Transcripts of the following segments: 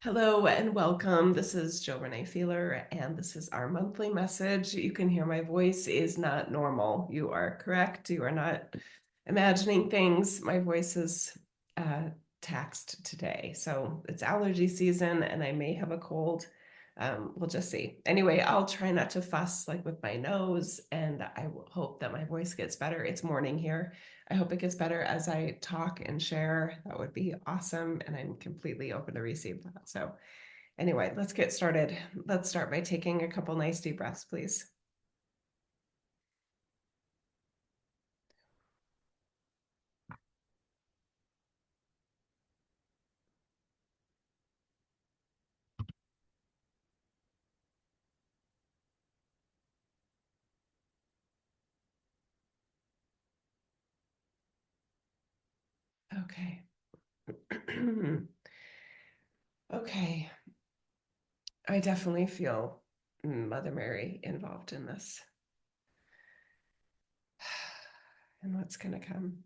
Hello and welcome. This is Renee Feeler, and this is our monthly message. You can hear my voice is not normal. You are correct. You are not imagining things. My voice is uh, taxed today. So it's allergy season, and I may have a cold. We'll just see. Anyway, I'll try not to fuss like with my nose, and I will hope that my voice gets better. It's morning here. I hope it gets better as I talk and share. That would be awesome. And I'm completely open to receive that. So, anyway, let's get started. Let's start by taking a couple nice deep breaths, please. Okay. Okay. I definitely feel Mother Mary involved in this and what's going to come.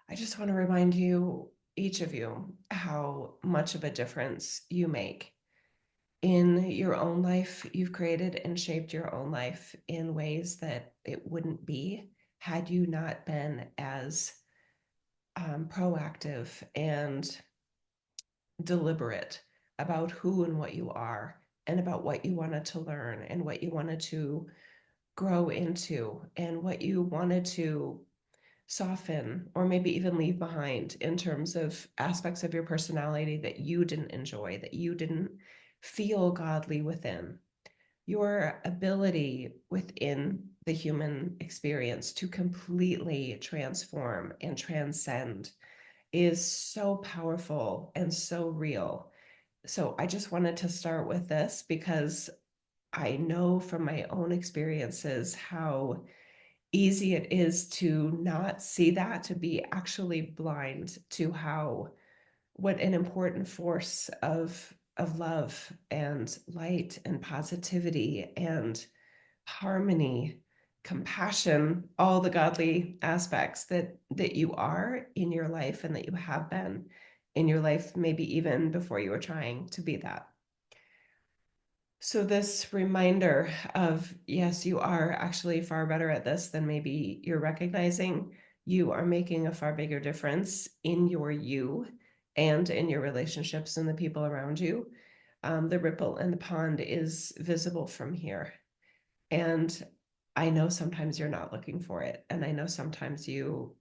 I just want to remind you, each of you, how much of a difference you make in your own life. You've created and shaped your own life in ways that it wouldn't be had you not been as proactive and deliberate about who and what you are and about what you wanted to learn and what you wanted to grow into and what you wanted to soften or maybe even leave behind in terms of aspects of your personality that you didn't enjoy, that you didn't feel godly within. Your ability within the human experience to completely transform and transcend is so powerful and so real. So I just wanted to start with this because I know from my own experiences how easy it is to not see that, to be actually blind to how what an important force of love and light and positivity and harmony, compassion, all the godly aspects that you are in your life and that you have been in your life, maybe even before you were trying to be that. So this reminder of, yes, you are actually far better at this than maybe you're recognizing. You are making a far bigger difference in your you and in your relationships and the people around you. The ripple in the pond is visible from here. And I know sometimes you're not looking for it. And I know sometimes you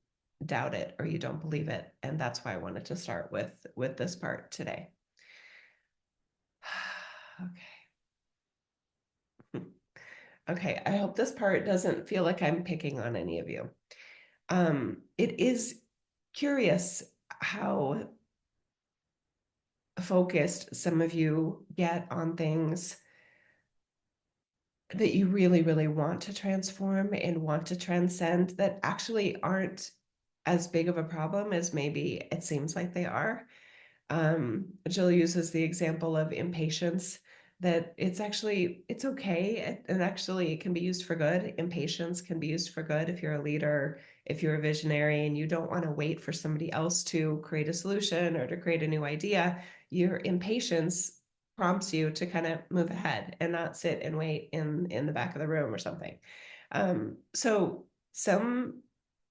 doubt it or you don't believe it. And that's why I wanted to start with this part today. Okay. Okay, I hope this part doesn't feel like I'm picking on any of you. It is curious how focused some of you get on things that you really, really want to transform and want to transcend that actually aren't as big of a problem as maybe it seems like they are. Jill uses the example of impatience, that it's okay, and actually it can be used for good. Impatience can be used for good if you're a leader, if you're a visionary and you don't want to wait for somebody else to create a solution or to create a new idea. Your impatience prompts you to kind of move ahead and not sit and wait in the back of the room or something. So some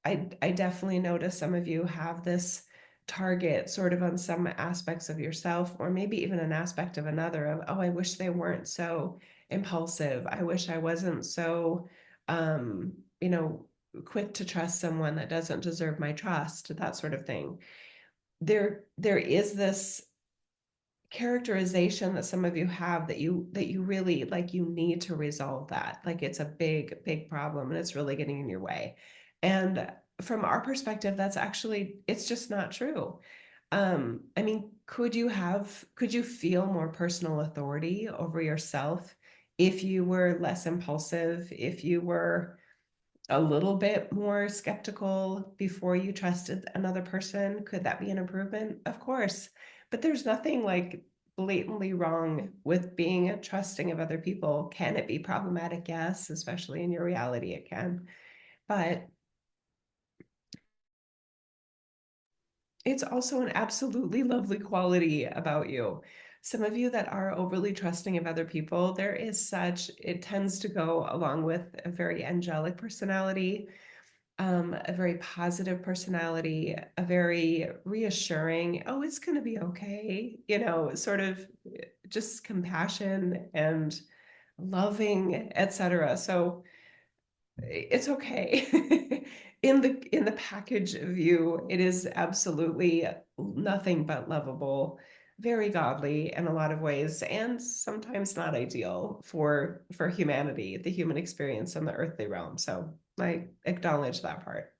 I definitely notice some of you have this target sort of on some aspects of yourself, or maybe even an aspect of another of, oh, I wish they weren't so impulsive. I wish I wasn't so, um, you know, quick to trust someone that doesn't deserve my trust, that sort of thing. There is this characterization that some of you have that you really like, you need to resolve that, like it's a big problem and it's really getting in your way. And from our perspective, that's actually, it's just not true. I mean, could you feel more personal authority over yourself if you were less impulsive, if you were a little bit more skeptical before you trusted another person? Could that be an improvement? Of course. But there's nothing like blatantly wrong with being trusting of other people. Can it be problematic? Yes, especially in your reality, it can. But It's also an absolutely lovely quality about you. Some of you that are overly trusting of other people, there is such, it tends to go along with a very angelic personality, a very positive personality, a very reassuring, oh, it's going to be okay, sort of just compassion and loving, etc. So it's okay. In the package of you, it is absolutely nothing but lovable, very godly in a lot of ways, and sometimes not ideal for humanity, the human experience in the earthly realm. So I acknowledge that part.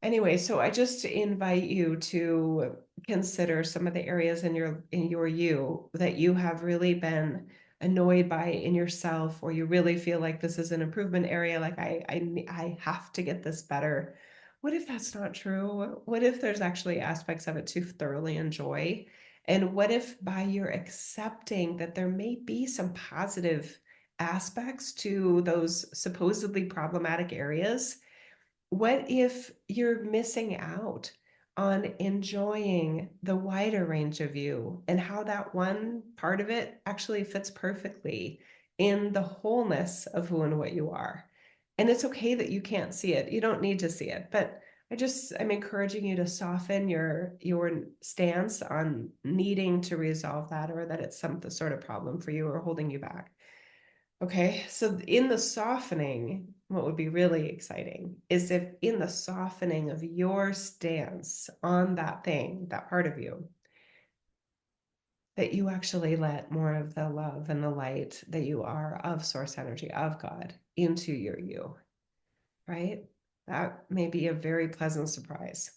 Anyway, so I just invite you to consider some of the areas in your you that you have really been annoyed by in yourself, or you really feel like this is an improvement area, like I have to get this better. What if that's not true? What if there's actually aspects of it to thoroughly enjoy? And what if by your accepting that there may be some positive aspects to those supposedly problematic areas, what if you're missing out on enjoying the wider range of you and how that one part of it actually fits perfectly in the wholeness of who and what you are? And it's okay that you can't see it. You don't need to see it, but I'm encouraging you to soften your stance on needing to resolve that, or that it's some sort of problem for you or holding you back. Okay, so in the softening, what would be really exciting is if in the softening of your stance on that thing, that part of you, that you actually let more of the love and the light that you are of source energy, of God, into your you, right? That may be a very pleasant surprise.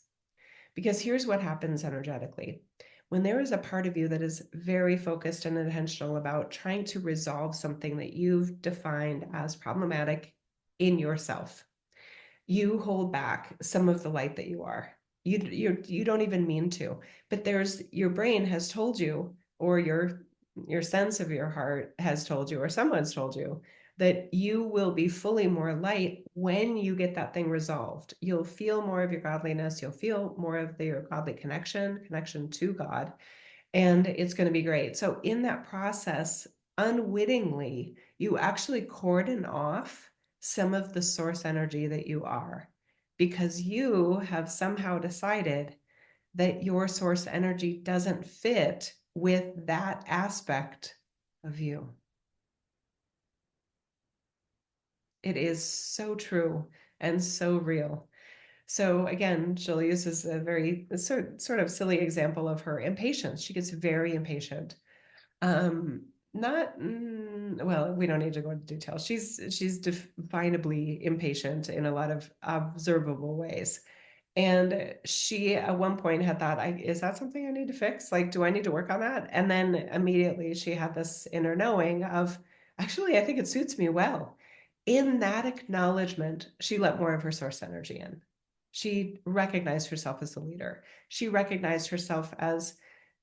Because here's what happens energetically. When there is a part of you that is very focused and intentional about trying to resolve something that you've defined as problematic in yourself, you hold back some of the light that you are. You don't even mean to, but there's your brain has told you, or your sense of your heart has told you, or someone's told you that you will be fully more light when you get that thing resolved. You'll feel more of your godliness. You'll feel more of your godly connection to God, and it's going to be great. So in that process, unwittingly, you actually cordon off some of the source energy that you are, because you have somehow decided that your source energy doesn't fit with that aspect of you. It is so true and so real. So again, she'll use as a very sort of silly example of her impatience. She gets very impatient. Not well, we don't need to go into detail. She's definably impatient in a lot of observable ways. And she at one point had thought, is that something I need to fix? Like, do I need to work on that? And then immediately she had this inner knowing of, actually, I think it suits me well. In that acknowledgement, she let more of her source energy in. She recognized herself as a leader. She recognized herself as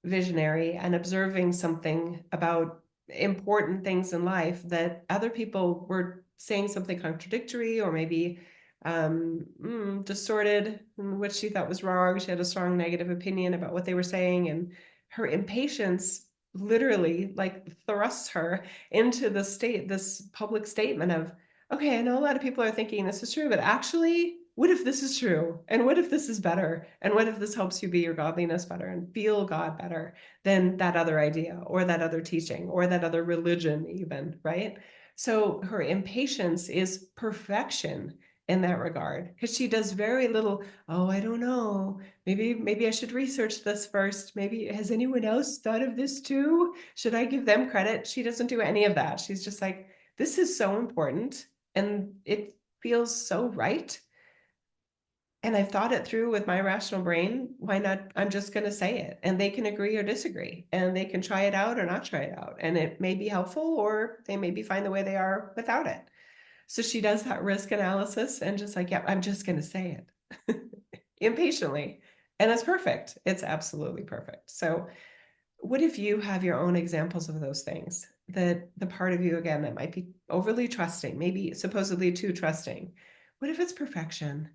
visionary and observing something about important things in life that other people were saying something contradictory, or maybe distorted, which she thought was wrong. She had a strong negative opinion about what they were saying, and her impatience literally like thrusts her into this public statement of, okay, I know a lot of people are thinking this is true, but actually, what if this is true? And what if this is better? And what if this helps you be your godliness better and feel God better than that other idea or that other teaching or that other religion, even, right? So her impatience is perfection in that regard, because she does very little, oh, I don't know, maybe I should research this first, maybe has anyone else thought of this too, should I give them credit? She doesn't do any of that. She's just like, this is so important and it feels so right, and I've thought it through with my rational brain. Why not? I'm just going to say it, and they can agree or disagree, and they can try it out or not try it out, and it may be helpful, or they may be fine the way they are without it. So she does that risk analysis and just like, yep, I'm just going to say it impatiently. And it's perfect. It's absolutely perfect. So, what if you have your own examples of those things? That the part of you, again, that might be overly trusting, maybe supposedly too trusting. What if it's perfection?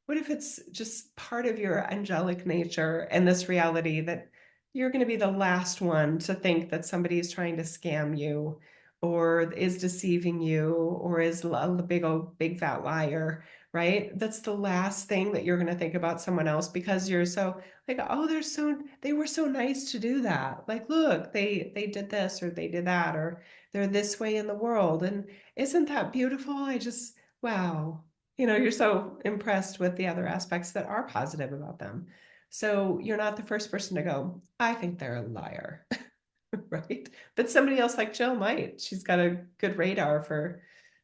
What if it's just part of your angelic nature and this reality that you're going to be the last one to think that somebody is trying to scam you or is deceiving you or is a big old big fat liar, right? That's the last thing that you're going to think about someone else because you're so like, oh, they were so nice to do that. Like, look, they did this or they did that or they're this way in the world. And isn't that beautiful? Wow, you're so impressed with the other aspects that are positive about them. So you're not the first person to go, I think they're a liar, right? But somebody else like Jill might. She's got a good radar for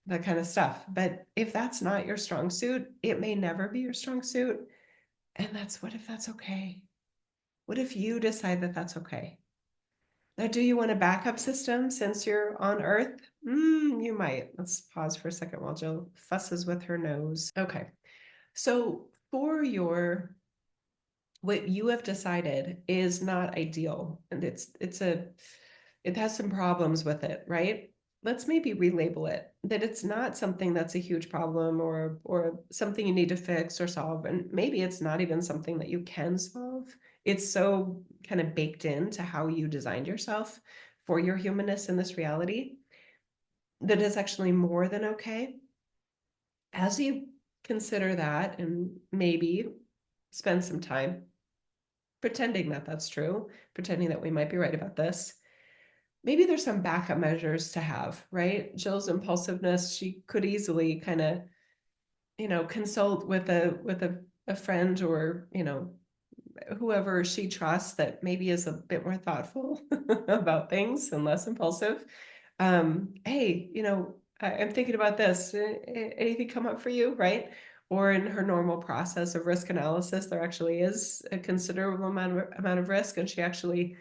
that kind of stuff. But if that's not your strong suit, it may never be your strong suit. And what if that's okay? What if you decide that that's okay? Now, do you want a backup system since you're on Earth? You might. Let's pause for a second while Jill fusses with her nose. Okay. So for what you have decided is not ideal and it has some problems with it, right? Let's maybe relabel it that it's not something that's a huge problem or something you need to fix or solve. And maybe it's not even something that you can solve. It's so kind of baked into how you designed yourself for your humanness in this reality that is actually more than okay. As you consider that and maybe spend some time pretending that that's true, pretending that we might be right about this. Maybe there's some backup measures to have, right? Jill's impulsiveness, she could easily kind of, consult with a friend or, whoever she trusts that maybe is a bit more thoughtful about things and less impulsive. Hey, I'm thinking about this. Anything come up for you, right? Or in her normal process of risk analysis, there actually is a considerable amount of risk, and she actually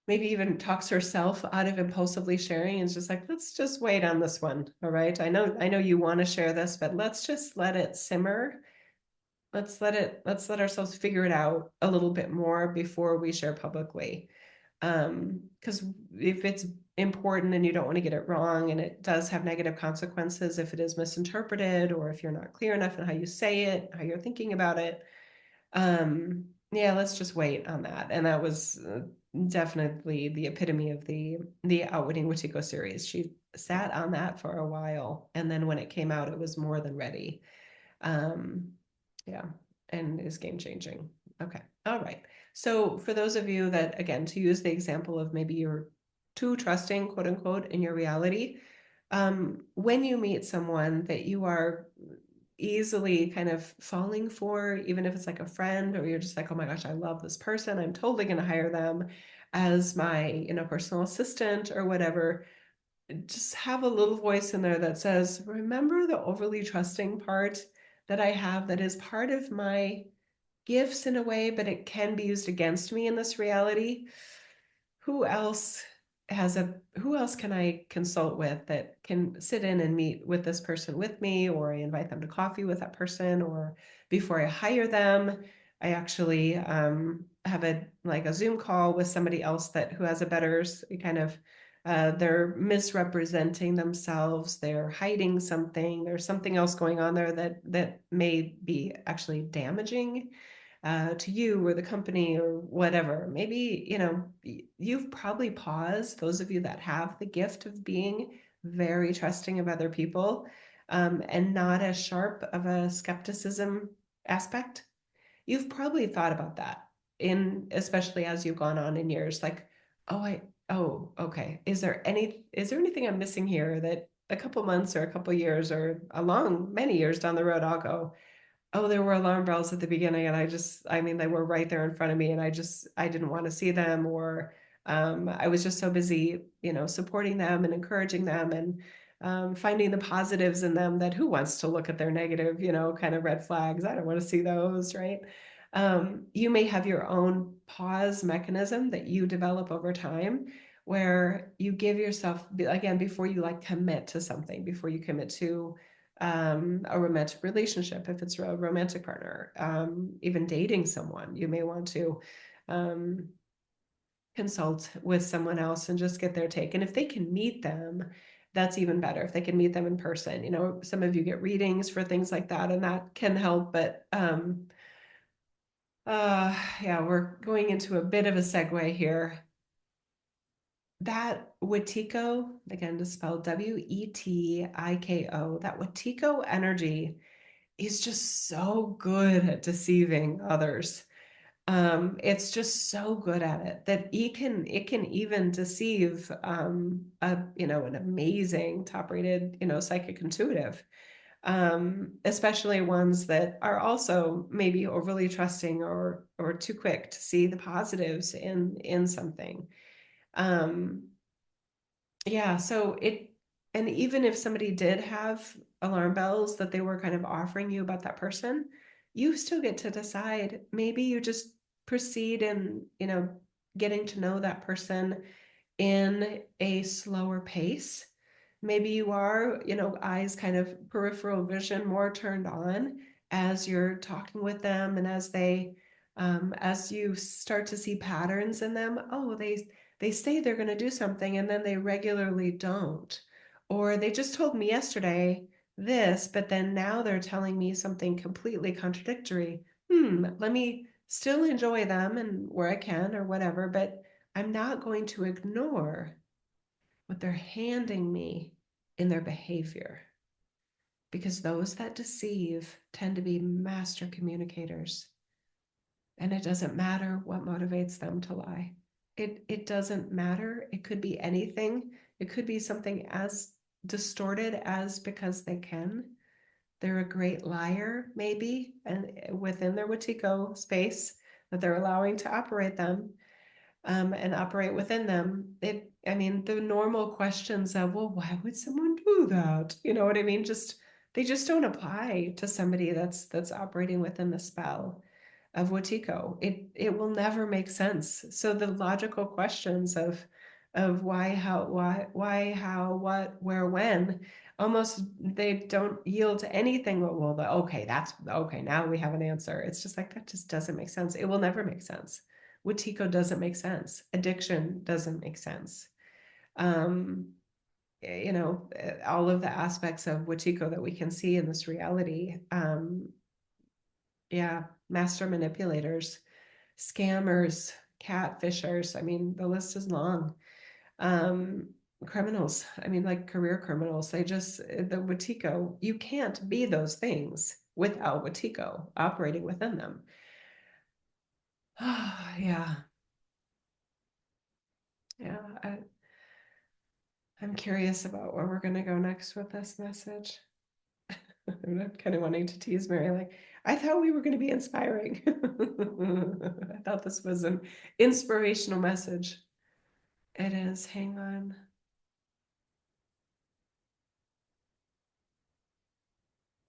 maybe even talks herself out of impulsively sharing and is just like, let's just wait on this one. All right. I know you want to share this, but let's just let it simmer. Let's let ourselves figure it out a little bit more before we share publicly. Because if it's important and you don't want to get it wrong and it does have negative consequences if it is misinterpreted or if you're not clear enough in how you say it, how you're thinking about it, yeah, let's just wait on that. And that was definitely the epitome of the Outwitting Wetiko series. She sat on that for a while, and then when it came out, it was more than ready. Um, yeah, and is game changing. Okay, all right. So for those of you that, again, to use the example of maybe you're too trusting, quote unquote, in your reality, when you meet someone that you are easily kind of falling for, even if it's like a friend, or you're just like, oh my gosh, I love this person, I'm totally going to hire them as my, personal assistant or whatever, just have a little voice in there that says, remember the overly trusting part that I have that is part of my gifts in a way, but it can be used against me in this reality. Who else who else can I consult with that can sit in and meet with this person with me, or I invite them to coffee with that person, or before I hire them, I actually have a Zoom call with somebody else that who has a better kind of they're misrepresenting themselves, they're hiding something, there's something else going on there that may be actually damaging to you or the company or whatever. Maybe, you've probably paused, those of you that have the gift of being very trusting of other people and not as sharp of a skepticism aspect. You've probably thought about that especially as you've gone on in years, like, okay. Is there anything I'm missing here that a couple months or a couple years or a long many years down the road, I'll go, oh, there were alarm bells at the beginning, and I mean, they were right there in front of me, and I didn't want to see them, or I was just so busy, supporting them and encouraging them and finding the positives in them that who wants to look at their negative, kind of red flags? I don't want to see those, right? You may have your own pause mechanism that you develop over time where you give yourself, again, before you like commit to something, before you commit to a romantic relationship, if it's a romantic partner, even dating someone, you may want to um, consult with someone else and just get their take. And if they can meet them, that's even better if they can meet them in person. You know, some of you get readings for things like that, and that can help. But yeah, we're going into a bit of a segue here. That Wetiko, again, to spell Wetiko, that Wetiko energy is just so good at deceiving others. It's just so good at it that it can even deceive an amazing top rated psychic intuitive, especially ones that are also maybe overly trusting or too quick to see the positives in something. um yeah, so and even if somebody did have alarm bells that they were kind of offering you about that person, you still get to decide. Maybe you just proceed in, getting to know that person in a slower pace. Maybe you are, eyes kind of peripheral vision more turned on as you're talking with them, and as you start to see patterns in them. Oh, they say they're going to do something and then they regularly don't. Or they just told me yesterday this, but then now they're telling me something completely contradictory. Let me still enjoy them and where I can or whatever, but I'm not going to ignore what they're handing me in their behavior, because those that deceive tend to be master communicators, and it doesn't matter what motivates them to lie. It doesn't matter. It could be anything. It could be something as distorted as because they can. They're a great liar, maybe, and within their Wetiko space that they're allowing to operate them, and operate within them. I mean, the normal questions of, well, why would someone do that? You know what I mean? They just don't apply to somebody that's operating within the spell of Wetiko. It will never make sense. So the logical questions of why, how, why, how, what, where, when, almost they don't yield to anything but, well, okay, that's okay, now we have an answer. It's just like, that just doesn't make sense. It will never make sense. Wetiko doesn't make sense. Addiction doesn't make sense. Um, all of the aspects of Wetiko that we can see in this reality. Yeah, master manipulators, scammers, catfishers. I mean, the list is long. Um, Criminals. I mean, like career criminals. The Wetiko. You can't be those things without Wetiko operating within them. Yeah, yeah. I'm curious about where we're going to go next with this message. I'm kind of wanting to tease Mary, like, I thought we were going to be inspiring. I thought this was an inspirational message. It is. Hang on.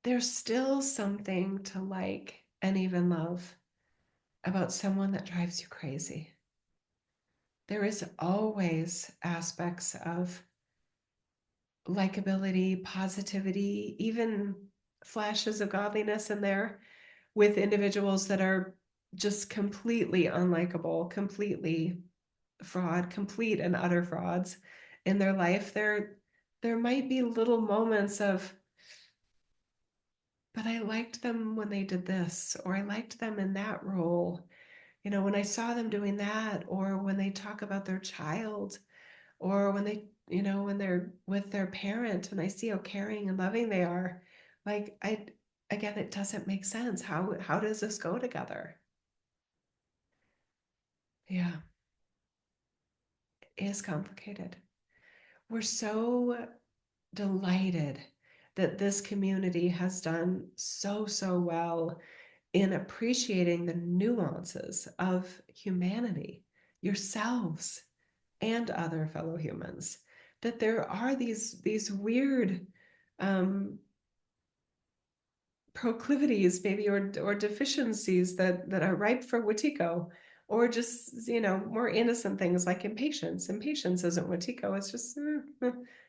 There's still something to like and even love about someone that drives you crazy. There is always aspects of likability, positivity, even flashes of godliness in there with individuals that are just completely unlikable, completely fraud, complete and utter frauds in their life. There might be little moments of, but I liked them when they did this, or I liked them in that role. When I saw them doing that, or when they talk about their child, or when they're with their parent and I see how caring and loving they are. Like, again, it doesn't make sense. How does this go together? Yeah, it is complicated. We're so delighted that this community has done so well in appreciating the nuances of humanity, yourselves, and other fellow humans. That there are these weird um, proclivities, maybe, or deficiencies that are ripe for Wetiko, or just more innocent things like impatience. Impatience isn't Wetiko. It's just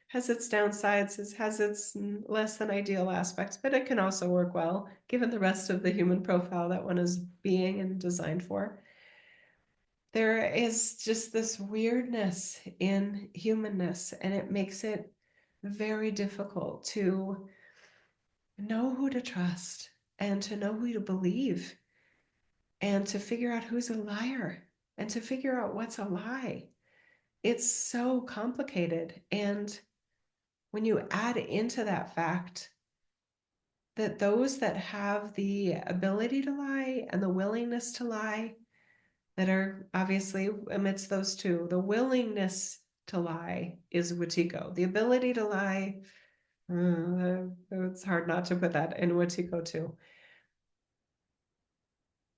has its downsides, has its less than ideal aspects, but it can also work well given the rest of the human profile that one is being and designed for. There is just this weirdness in humanness, and it makes it very difficult to know who to trust and to know who to believe and to figure out who's a liar and to figure out what's a lie. It's so complicated. And when you add into that fact that those that have the ability to lie and the willingness to lie, that are obviously amidst those two, the willingness to lie is Wetiko. The ability to lie, it's hard not to put that in Wetiko too.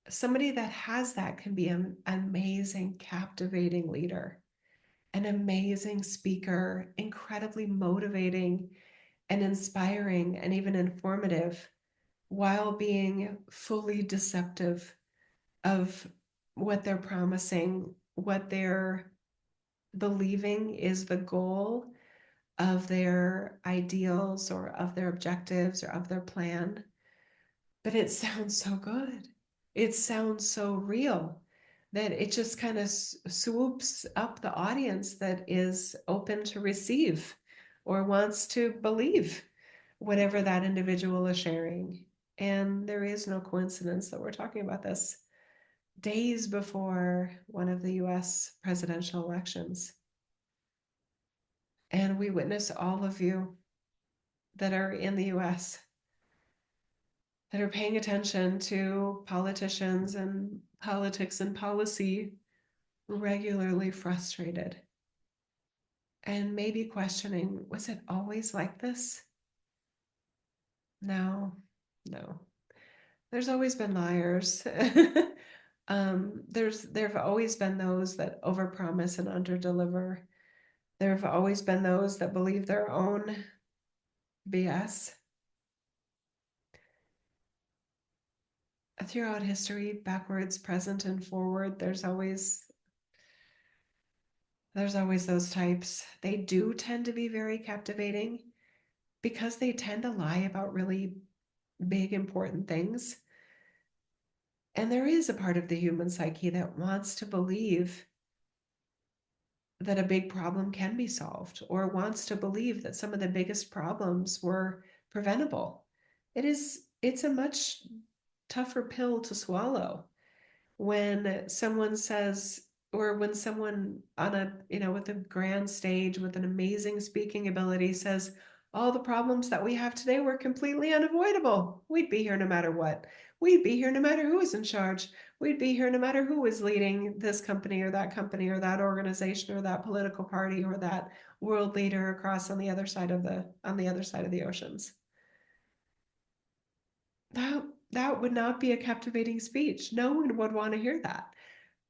Somebody that has that can be an amazing, captivating leader, an amazing speaker, incredibly motivating and inspiring and even informative while being fully deceptive of what they're promising, what they're believing is the goal of their ideals or of their objectives or of their plan. But it sounds so good. It sounds so real that it just kind of swoops up the audience that is open to receive or wants to believe whatever that individual is sharing. And there is no coincidence that we're talking about this days before one of the US presidential elections. And we witness all of you that are in the US that are paying attention to politicians and politics and policy regularly frustrated and maybe questioning, was it always like this? No, no. There's always been liars. There've always been those that overpromise and underdeliver. There have always been those that believe their own BS. Throughout history, backwards, present, and forward, there's always those types. They do tend to be very captivating because they tend to lie about really big, important things. And there is a part of the human psyche that wants to believe that a big problem can be solved or wants to believe that some of the biggest problems were preventable. It's a much tougher pill to swallow when someone says, or when someone on a, with a grand stage with an amazing speaking ability says, all the problems that we have today were completely unavoidable. We'd be here no matter what. We'd be here no matter who was in charge. We'd be here no matter who was leading this company or that organization or that political party or that world leader across on the other side of the oceans. That would not be a captivating speech. No one would want to hear that.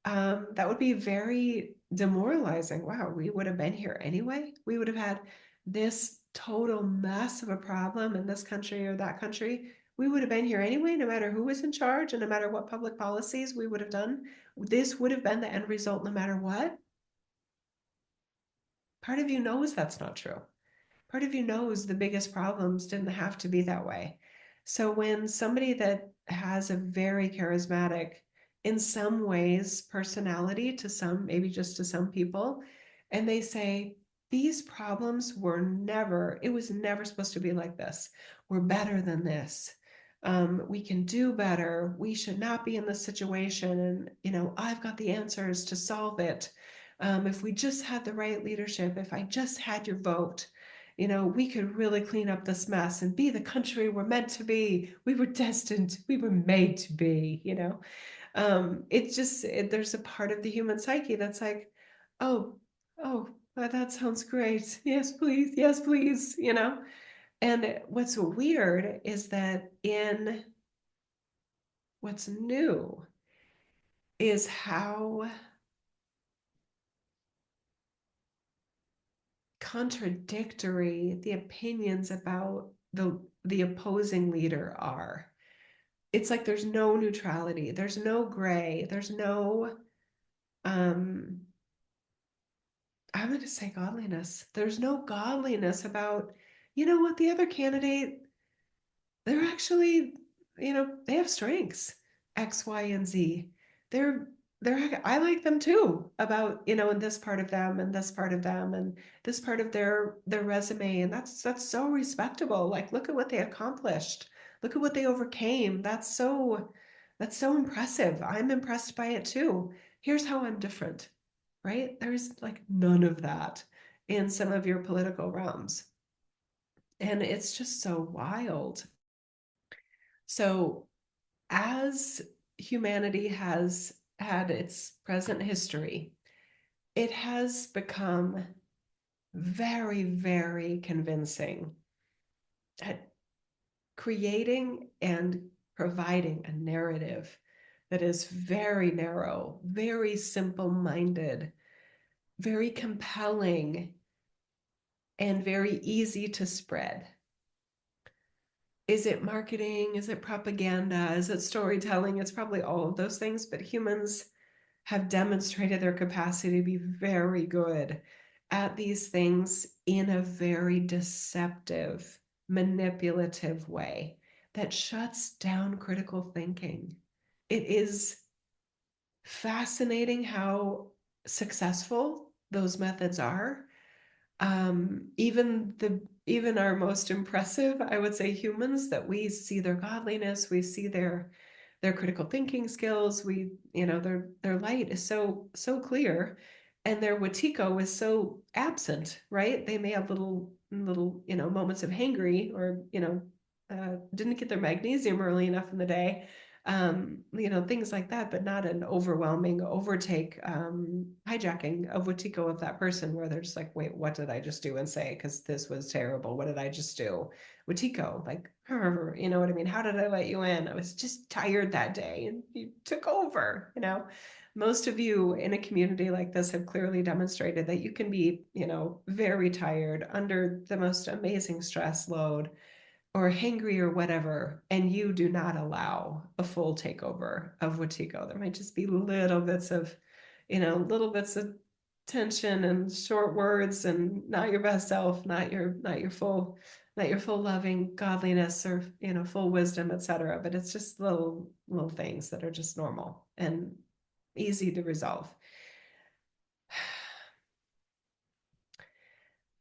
That would be very demoralizing. Wow, we would have been here anyway. We would have had this total mess of a problem in this country or that country. We would have been here anyway, no matter who was in charge and no matter what public policies we would have done. This would have been the end result no matter what. Part of you knows that's not true. Part of you knows the biggest problems didn't have to be that way. So when somebody that has a very charismatic, in some ways, personality to some, maybe just to some people, and they say, these problems it was never supposed to be like this. We're better than this. We can do better. We should not be in this situation. And, I've got the answers to solve it. If we just had the right leadership, if I just had your vote, we could really clean up this mess and be the country we're meant to be. We were destined, we were made to be. There's a part of the human psyche that's like, oh, oh, that sounds great. Yes, please. And what's weird is that in what's new is how contradictory the opinions about the opposing leader are. It's like there's no neutrality, there's no gray, there's no I'm going to say godliness. There's no godliness about, what, the other candidate, they're actually, they have strengths, X, Y, and Z. They're I like them too, about, and this part of them and this part of them and this part of their resume. And that's so respectable. Like, look at what they accomplished. Look at what they overcame. That's so impressive. I'm impressed by it too. Here's how I'm different, right? There's like none of that in some of your political realms. And it's just so wild. So as humanity has had its present history, it has become very, very convincing at creating and providing a narrative that is very narrow, very simple minded, very compelling, and very easy to spread. Is it marketing? Is it propaganda? Is it storytelling? It's probably all of those things, but humans have demonstrated their capacity to be very good at these things in a very deceptive, manipulative way that shuts down critical thinking. It is fascinating how successful those methods are. Even our most impressive, I would say, humans, that we see their godliness, we see their critical thinking skills, their light is so clear, and their Wetiko is so absent, right? They may have little moments of hangry, or didn't get their magnesium early enough in the day, things like that, but not an overwhelming overtake, hijacking of Wetiko of that person, where they're just like, wait, what did I just do and say? Because this was terrible. What did I just do? Wetiko, like, you know what I mean? How did I let you in? I was just tired that day and you took over. Most of you in a community like this have clearly demonstrated that you can be, very tired under the most amazing stress load, or hangry or whatever, and you do not allow a full takeover of Wetiko. There might just be little bits of tension and short words and not your best self, not your full loving godliness, or full wisdom, etc. But it's just little things that are just normal and easy to resolve.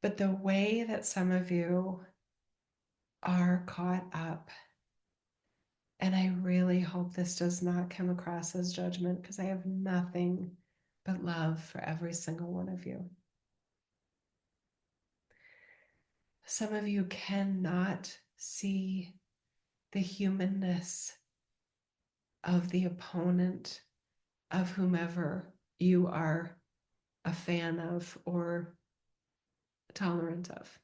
But the way that some of you are caught up, and I really hope this does not come across as judgment, because I have nothing but love for every single one of you. Some of you cannot see the humanness of the opponent, of whomever you are a fan of or tolerant of.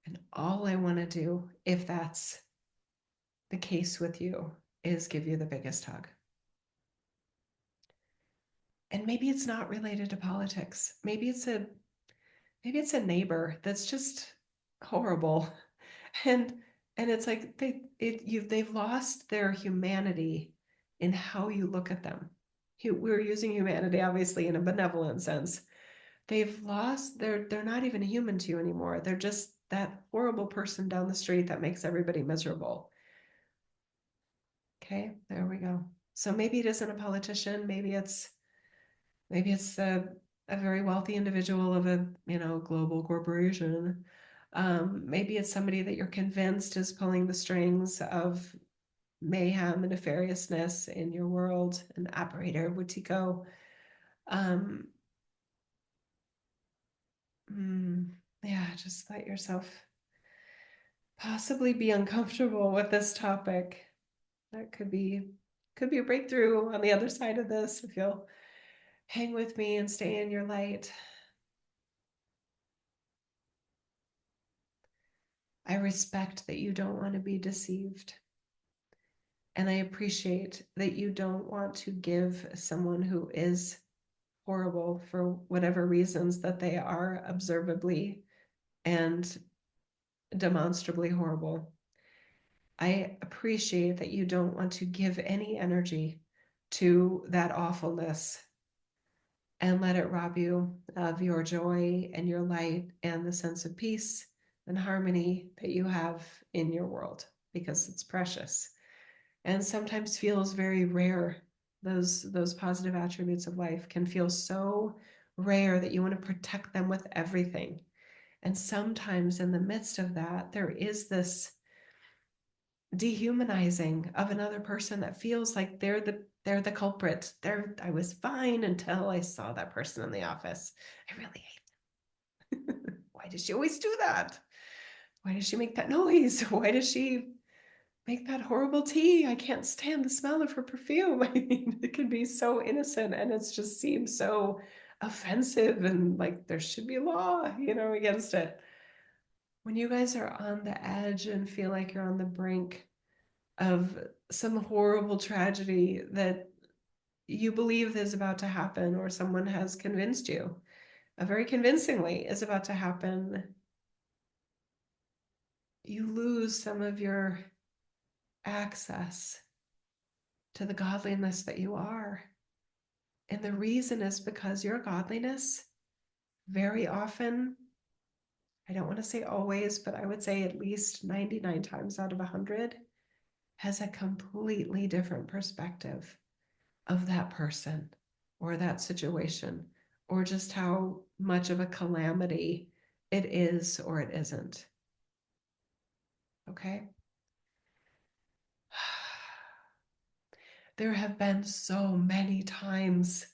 And all I want to do, if that's the case with you, is give you the biggest hug. And maybe it's not related to politics. Maybe it's a neighbor that's just horrible. And it's like they've lost their humanity in how you look at them. We're using humanity obviously in a benevolent sense. They're not even a human to you anymore. They're just that horrible person down the street that makes everybody miserable. Okay, there we go. So maybe it isn't a politician. Maybe it's a very wealthy individual of a global corporation. Maybe it's somebody that you're convinced is pulling the strings of mayhem and nefariousness in your world, an operator, Wetiko. Um, yeah, just let yourself possibly be uncomfortable with this topic. That could be a breakthrough on the other side of this, if you'll hang with me and stay in your light. I respect that you don't want to be deceived. And I appreciate that you don't want to give someone who is horrible, for whatever reasons that they are observably and demonstrably horrible. I appreciate that you don't want to give any energy to that awfulness and let it rob you of your joy and your light and the sense of peace and harmony that you have in your world, because it's precious and sometimes feels very rare those positive attributes of life can feel so rare that you want to protect them with everything. And sometimes in the midst of that, there is this dehumanizing of another person that feels like they're the culprit. I was fine until I saw that person in the office. I really hate them. Why does she always do that? Why does she make that noise? Why does she make that horrible tea? I can't stand the smell of her perfume. I mean, it can be so innocent and it just seems so offensive and like there should be law, against it. When you guys are on the edge and feel like you're on the brink of some horrible tragedy that you believe is about to happen, or someone has convinced you very convincingly is about to happen, you lose some of your access to the godliness that you are. And the reason is because your godliness very often, I don't want to say always, but I would say at least 99 times out of 100, has a completely different perspective of that person or that situation, or just how much of a calamity it is or it isn't. Okay? There have been so many times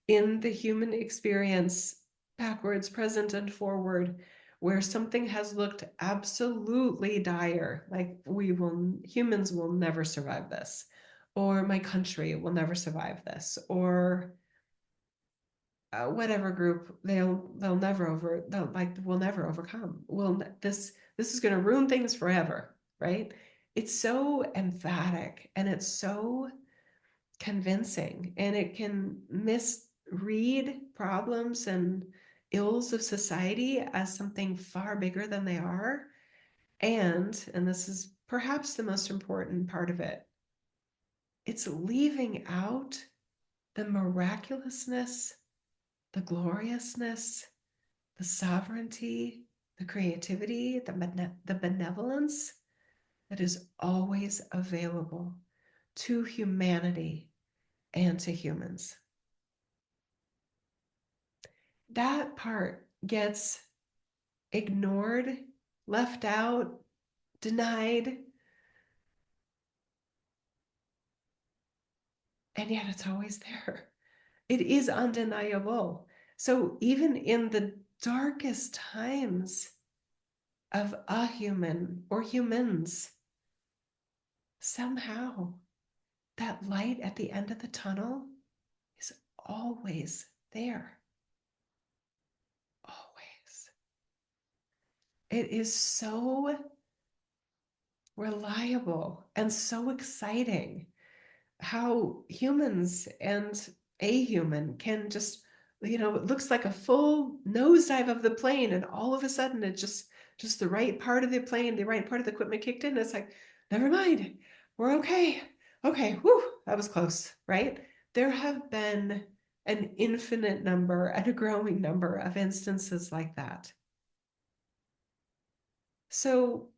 in the human experience, backwards, present, and forward, where something has looked absolutely dire, like humans will never survive this, or my country will never survive this, or whatever group they'll never will never overcome. This is going to ruin things forever, right? It's so emphatic and it's so convincing, and it can misread problems and ills of society as something far bigger than they are. And this is perhaps the most important part of it, it's leaving out the miraculousness, the gloriousness, the sovereignty, the creativity, the benevolence that is always available to humanity and to humans. That part gets ignored, left out, denied, and yet it's always there. It is undeniable. So even in the darkest times of a human or humans, somehow that light at the end of the tunnel is always there. Always. It is so reliable and so exciting how humans and a human can just, it looks like a full nosedive of the plane, and all of a sudden it just the right part of the plane, the right part of the equipment kicked in. It's like, never mind, we're okay. Okay, whew, that was close, right? There have been an infinite number and a growing number of instances like that. So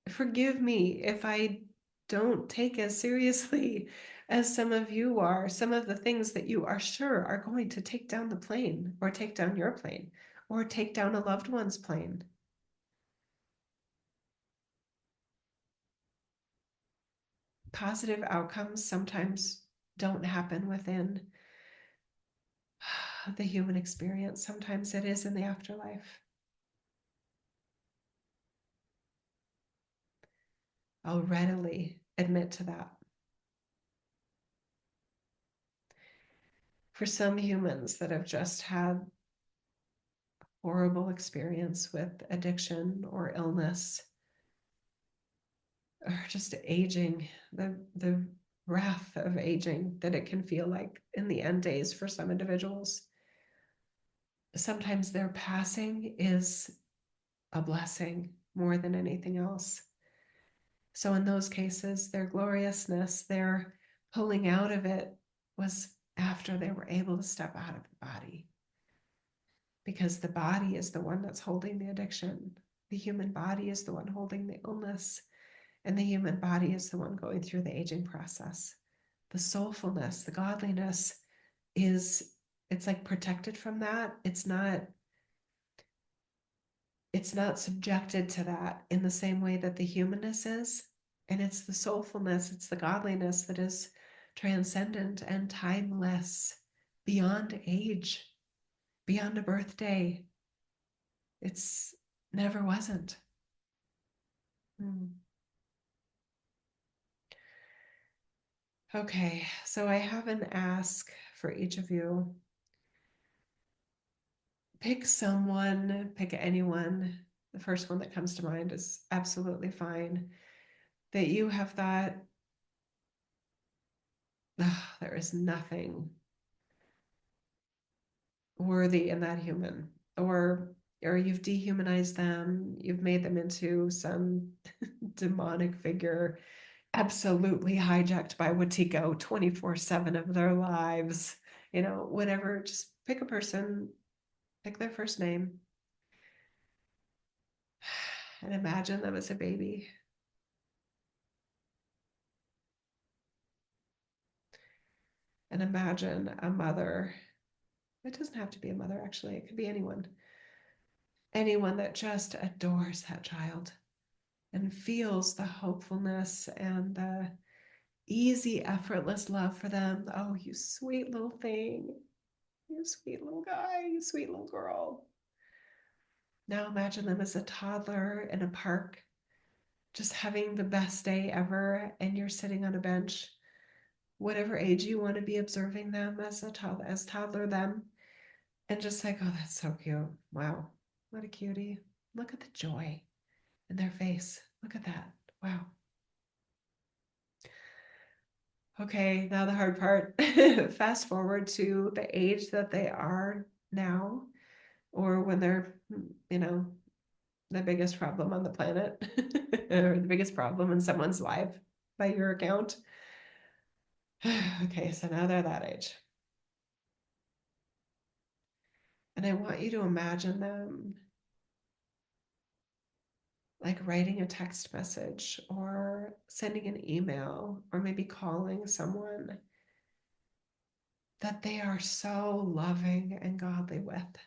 forgive me if I don't take as seriously as some of you are, some of the things that you are sure are going to take down the plane, or take down your plane, or take down a loved one's plane. Positive outcomes sometimes don't happen within the human experience. Sometimes it is in the afterlife. I'll readily admit to that. For some humans that have just had horrible experience with addiction or illness, or just aging, the wrath of aging that it can feel like in the end days for some individuals. Sometimes their passing is a blessing more than anything else. So in those cases, their gloriousness, their pulling out of it, was after they were able to step out of the body. Because the body is the one that's holding the addiction. The human body is the one holding the illness. And the human body is the one going through the aging process. the soulfulness, the godliness is, it's like protected from that. It's not subjected to that in the same way that the humanness is. And it's the soulfulness, it's the godliness that is transcendent and timeless, beyond age, beyond a birthday. It's never wasn't. Hmm. Okay, so I have an ask for each of you. Pick someone, pick anyone. The first one that comes to mind is absolutely fine. That you have thought, "Ugh, there is nothing worthy in that human," or you've dehumanized them, you've made them into some demonic figure, absolutely hijacked by Wetiko 24/7 of their lives. Whatever, just pick a person, pick their first name, and imagine them as a baby. And imagine a mother. It doesn't have to be a mother, actually, it could be anyone. Anyone that just adores that child and feels the hopefulness and the easy, effortless love for them. Oh, you sweet little thing. You sweet little guy. You sweet little girl. Now imagine them as a toddler in a park, just having the best day ever, and you're sitting on a bench, whatever age you want to be observing them as toddler them, and just like, oh, that's so cute. Wow, what a cutie. Look at the joy in their face. Look at that. Wow. Okay, now the hard part. Fast forward to the age that they are now, or when they're, you know, the biggest problem on the planet, or the biggest problem in someone's life by your account. Okay, so now they're that age. And I want you to imagine them like writing a text message or sending an email or maybe calling someone that they are so loving and godly with.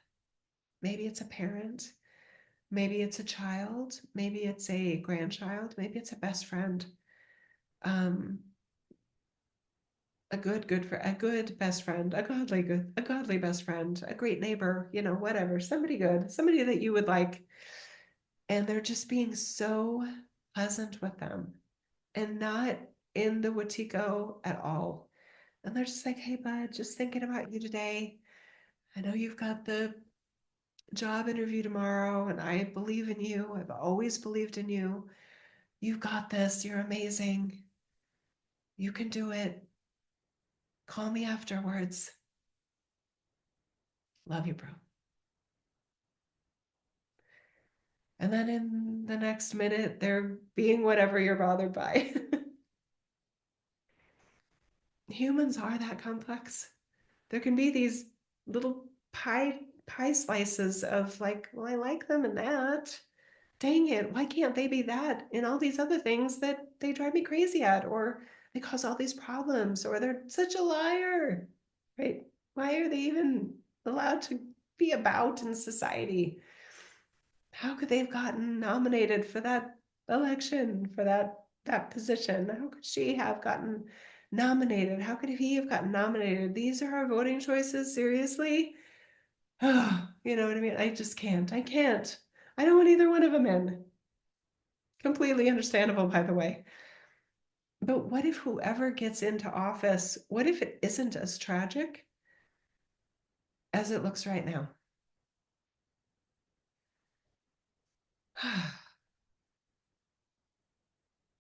Maybe it's a parent, maybe it's a child, maybe it's a grandchild, maybe it's a best friend, um, a good best friend, a godly best friend, a great neighbor, whatever, somebody good, somebody that you would like, and they're just being so pleasant with them and not in the Wetiko at all. And they're just like, hey, bud, just thinking about you today. I know you've got the job interview tomorrow, and I believe in you. I've always believed in you. You've got this. You're amazing. You can do it. Call me afterwards. Love you, bro. And then in the next minute, they're being whatever you're bothered by. Humans are that complex. There can be these little pie slices of like, well, I like them in that. Dang it, why can't they be that in all these other things that they drive me crazy at, or they cause all these problems, or they're such a liar, right? Why are they even allowed to be about in society? How could they have gotten nominated for that election, for that position? How could she have gotten nominated? How could he have gotten nominated? These are our voting choices, seriously? Oh, you know what I mean? I just can't. I can't. I don't want either one of them in. Completely understandable, by the way. But what if whoever gets into office, what if it isn't as tragic as it looks right now?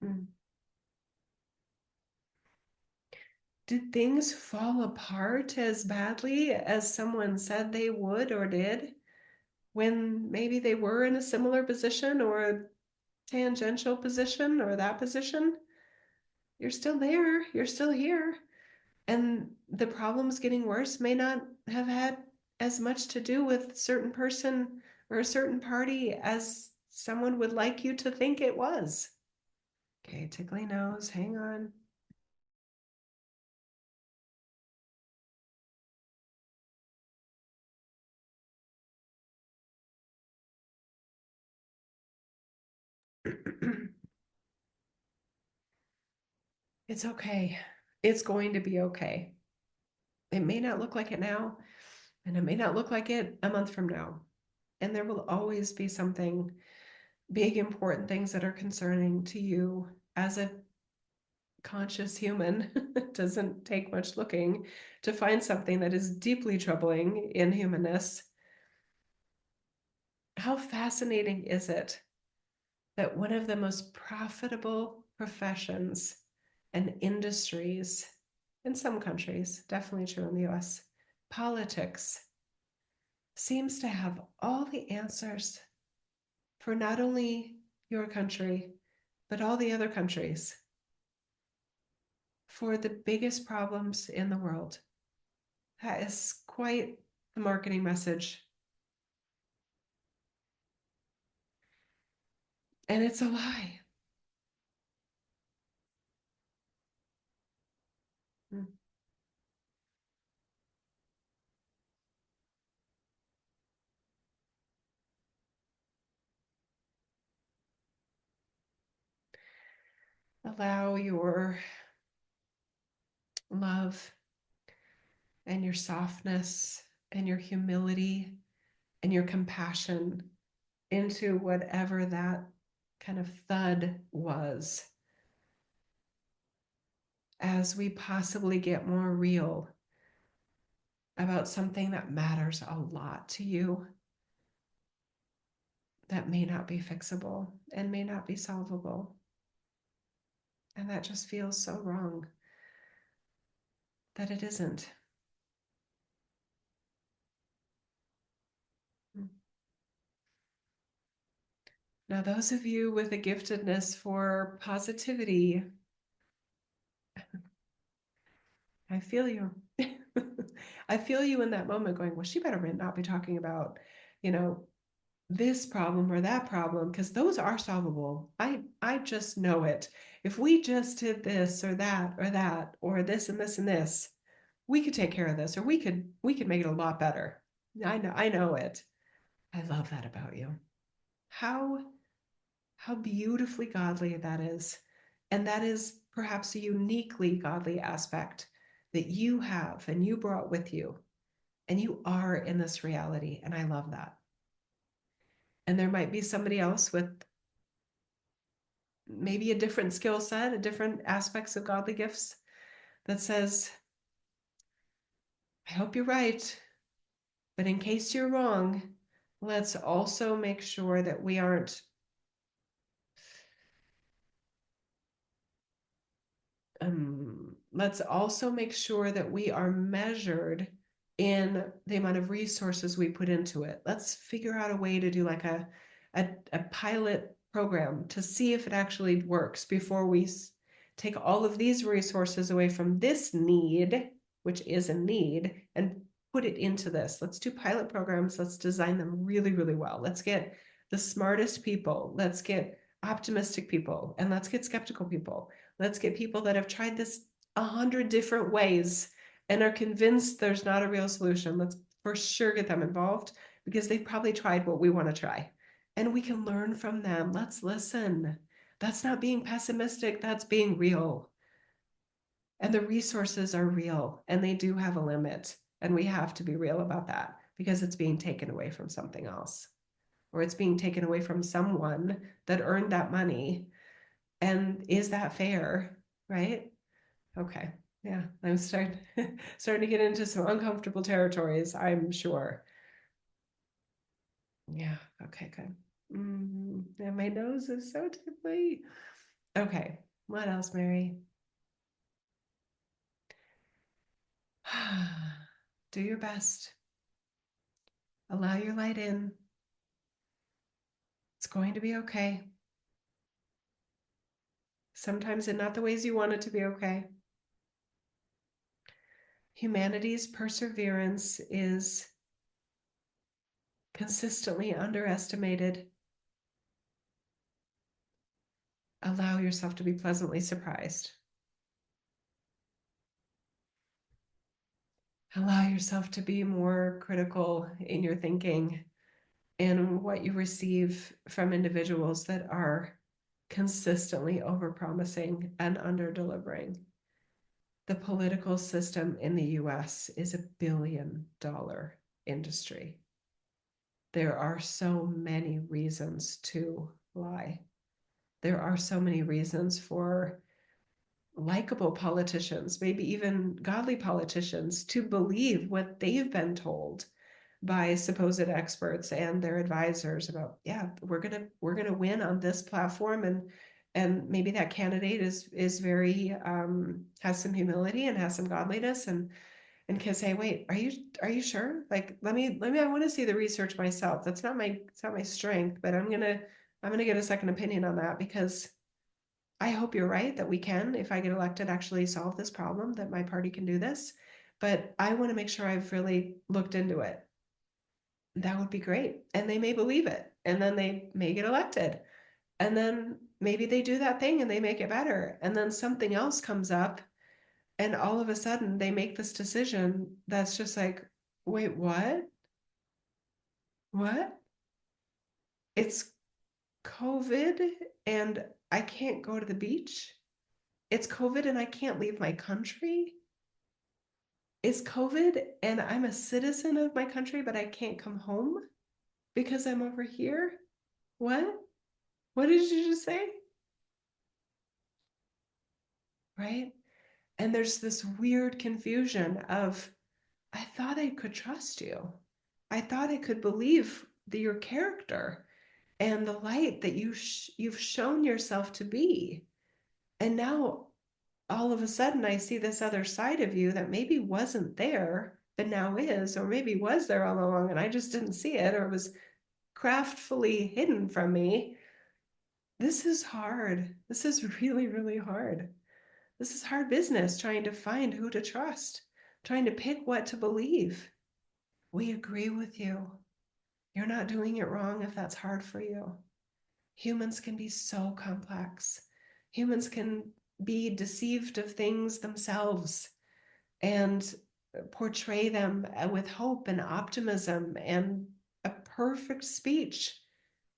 Hmm. Did things fall apart as badly as someone said they would or did when maybe they were in a similar position or a tangential position or that position? You're still there, you're still here. And the problems getting worse may not have had as much to do with a certain person or a certain party as someone would like you to think it was. Okay, tickly nose, hang on. It's okay. It's going to be okay. It may not look like it now, and it may not look like it a month from now. And there will always be something big, important things that are concerning to you as a conscious human. It doesn't take much looking to find something that is deeply troubling in humanness. How fascinating is it that one of the most profitable professions and industries in some countries, definitely true in the US, politics, seems to have all the answers for not only your country, but all the other countries for the biggest problems in the world. That is quite the marketing message. And it's a lie. Mm. Allow your love and your softness and your humility and your compassion into whatever that kind of thud was as we possibly get more real about something that matters a lot to you that may not be fixable and may not be solvable. And that just feels so wrong that it isn't. Now, those of you with a giftedness for positivity, I feel you. I feel you in that moment going, well, she better not be talking about, you know, this problem or that problem, because those are solvable. I just know it. If we just did this or that, or this and this and this, we could take care of this, or we could make it a lot better. I know it. I love that about you. How how beautifully godly that is. And that is perhaps a uniquely godly aspect that you have and you brought with you. And you are in this reality. And I love that. And there might be somebody else with maybe a different skill set, a different aspects of godly gifts that says, I hope you're right. But in case you're wrong, let's also make sure that we aren't let's also make sure that we are measured in the amount of resources we put into it. Let's figure out a way to do like a pilot program to see if it actually works before we take all of these resources away from this need, which is a need, and put it into this. Let's do pilot programs. Let's design them really, really well. Let's get the smartest people. Let's get optimistic people, and let's get skeptical people. Let's get people that have tried this 100 different ways and are convinced there's not a real solution. Let's for sure get them involved because they've probably tried what we want to try. And we can learn from them. Let's listen. That's not being pessimistic, that's being real. And the resources are real and they do have a limit. And we have to be real about that because it's being taken away from something else or it's being taken away from someone that earned that money. And is that fair? Right? Okay. Yeah, I'm starting to get into some uncomfortable territories, I'm sure. Yeah, okay, good. And my nose is so tickly. Okay, what else, Mary? Do your best. Allow your light in. It's going to be okay. Sometimes in not the ways you want it to be okay. Humanity's perseverance is consistently underestimated. Allow yourself to be pleasantly surprised. Allow yourself to be more critical in your thinking and what you receive from individuals that are consistently overpromising and underdelivering. The political system in the US is $1 billion industry. There are so many reasons to lie. There are so many reasons for likable politicians, maybe even godly politicians, to believe what they've been told by supposed experts and their advisors about, yeah, we're gonna win on this platform, and maybe that candidate is very has some humility and has some godliness, and can say, wait, are you sure? Like, let me I want to see the research myself. It's not my strength, but I'm gonna get a second opinion on that, because I hope you're right that we can, if I get elected, actually solve this problem, that my party can do this. But I want to make sure I've really looked into it. That would be great. And they may believe it. And then they may get elected. And then maybe they do that thing and they make it better. And then something else comes up. And all of a sudden they make this decision that's just like, wait, what? What? It's COVID and I can't go to the beach. It's COVID and I can't leave my country. It's COVID and I'm a citizen of my country, but I can't come home because I'm over here. What? What did you just say? Right? And there's this weird confusion of, I thought I could trust you. I thought I could believe your character and the light that you've shown yourself to be. And now all of a sudden I see this other side of you that maybe wasn't there, but now is, or maybe was there all along and I just didn't see it, or it was craftfully hidden from me. This is hard. This is really, really hard. This is hard business, trying to find who to trust, trying to pick what to believe. We agree with you. You're not doing it wrong if that's hard for you. Humans can be so complex. Humans can be deceived of things themselves and portray them with hope and optimism and a perfect speech.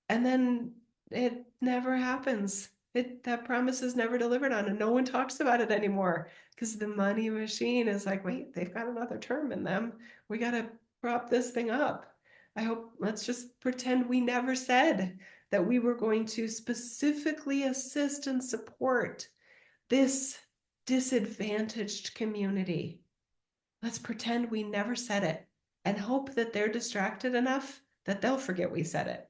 And then it never happens. That promise is never delivered on, and no one talks about it anymore because the money machine is like, wait, they've got another term in them. We got to prop this thing up. I hope, let's just pretend we never said that we were going to specifically assist and support this disadvantaged community. Let's pretend we never said it and hope that they're distracted enough that they'll forget we said it,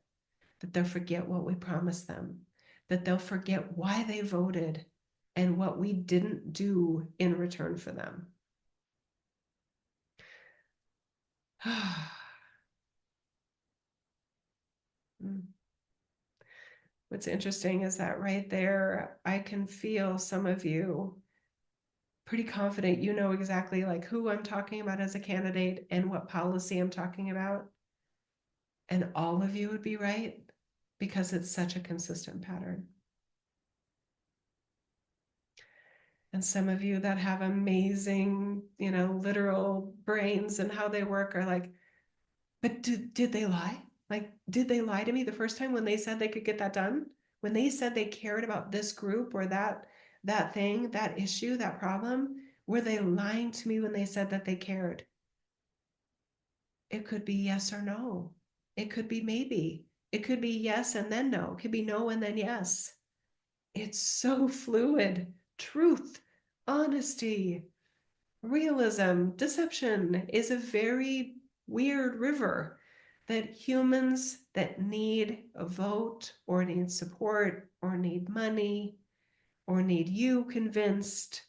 that they'll forget what we promised them, that they'll forget why they voted and what we didn't do in return for them. What's interesting is that right there, I can feel some of you pretty confident you know exactly like who I'm talking about as a candidate and what policy I'm talking about. And all of you would be right because it's such a consistent pattern. And some of you that have amazing, literal brains and how they work are like, but did they lie? Like, did they lie to me the first time when they said they could get that done? When they said they cared about this group or that thing, that issue, that problem, were they lying to me when they said that they cared? It could be yes or no. It could be maybe. It could be yes and then no. It could be no and then yes. It's so fluid. Truth, honesty, realism, deception is a very weird river that humans that need a vote or need support or need money or need you convinced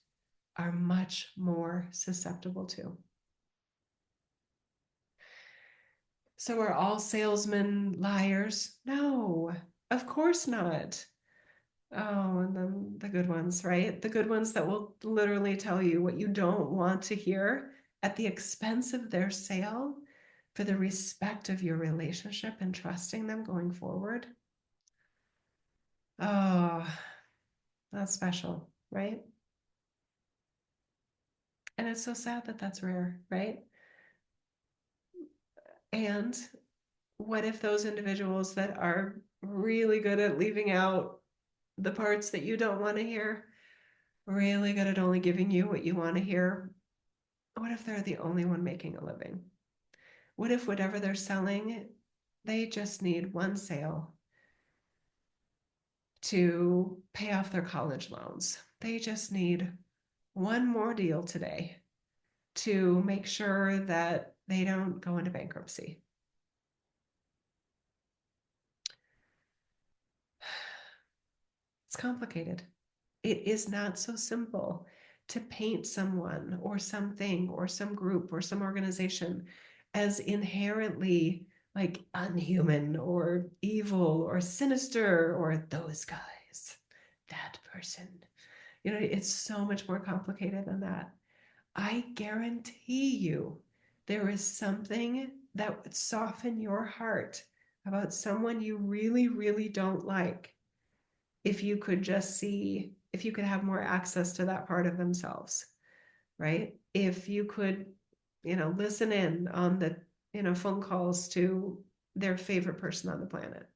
are much more susceptible to. So are all salesmen liars? No, of course not. Oh, and then the good ones, right? The good ones that will literally tell you what you don't want to hear at the expense of their sale for the respect of your relationship and trusting them going forward. Oh, that's special, right? And it's so sad that that's rare, right? And what if those individuals that are really good at leaving out the parts that you don't want to hear, really good at only giving you what you want to hear. What if they're the only one making a living? What if whatever they're selling, they just need one sale to pay off their college loans? They just need one more deal today to make sure that they don't go into bankruptcy. It's complicated. It is not so simple to paint someone or something or some group or some organization as inherently like unhuman or evil or sinister or those guys, that person. You know, it's so much more complicated than that. I guarantee you there is something that would soften your heart about someone you really, really don't like if you could just see, if you could have more access to that part of themselves, right? If you could, listen in on the, phone calls to their favorite person on the planet.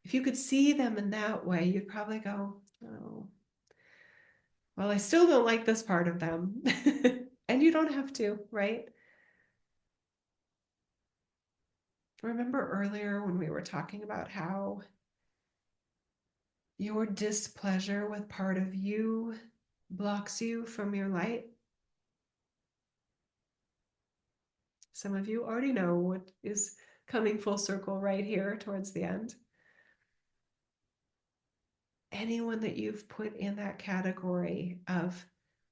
If you could see them in that way, you'd probably go, oh, well, I still don't like this part of them. And you don't have to, right? Remember earlier when we were talking about how your displeasure with part of you blocks you from your light? Some of you already know what is coming full circle right here towards the end. Anyone that you've put in that category of,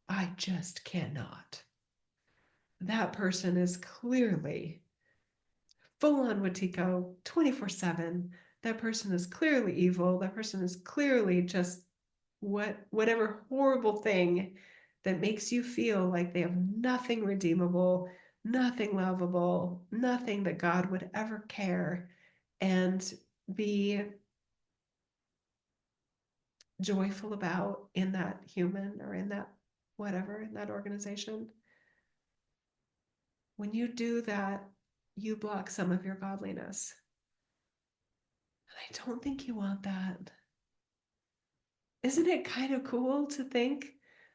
I just cannot, that person is clearly full on Wetiko 24/7. That person is clearly evil. That person is clearly just whatever horrible thing that makes you feel like they have nothing redeemable, nothing lovable, nothing that God would ever care and be joyful about in that human or in that whatever, in that organization. When you do that, you block some of your godliness. And I don't think you want that. Isn't it kind of cool to think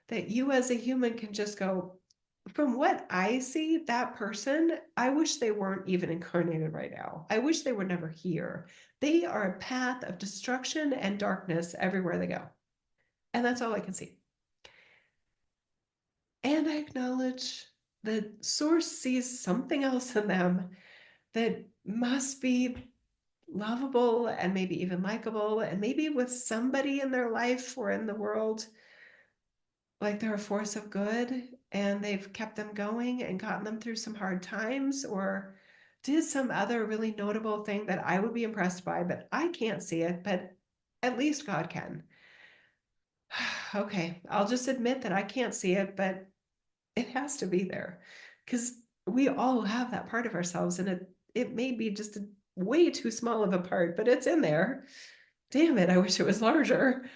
that you as a human can just go, from what I see, that person, I wish they weren't even incarnated right now. I wish they were never here. They are a path of destruction and darkness everywhere they go. And that's all I can see. And I acknowledge that Source sees something else in them that must be lovable and maybe even likable, and maybe with somebody in their life or in the world, like they're a force of good and they've kept them going and gotten them through some hard times, or did some other really notable thing that I would be impressed by, but I can't see it, but at least God can. Okay, I'll just admit that I can't see it, but it has to be there because we all have that part of ourselves, and it may be just a way too small of a part, but it's in there. Damn it, I wish it was larger.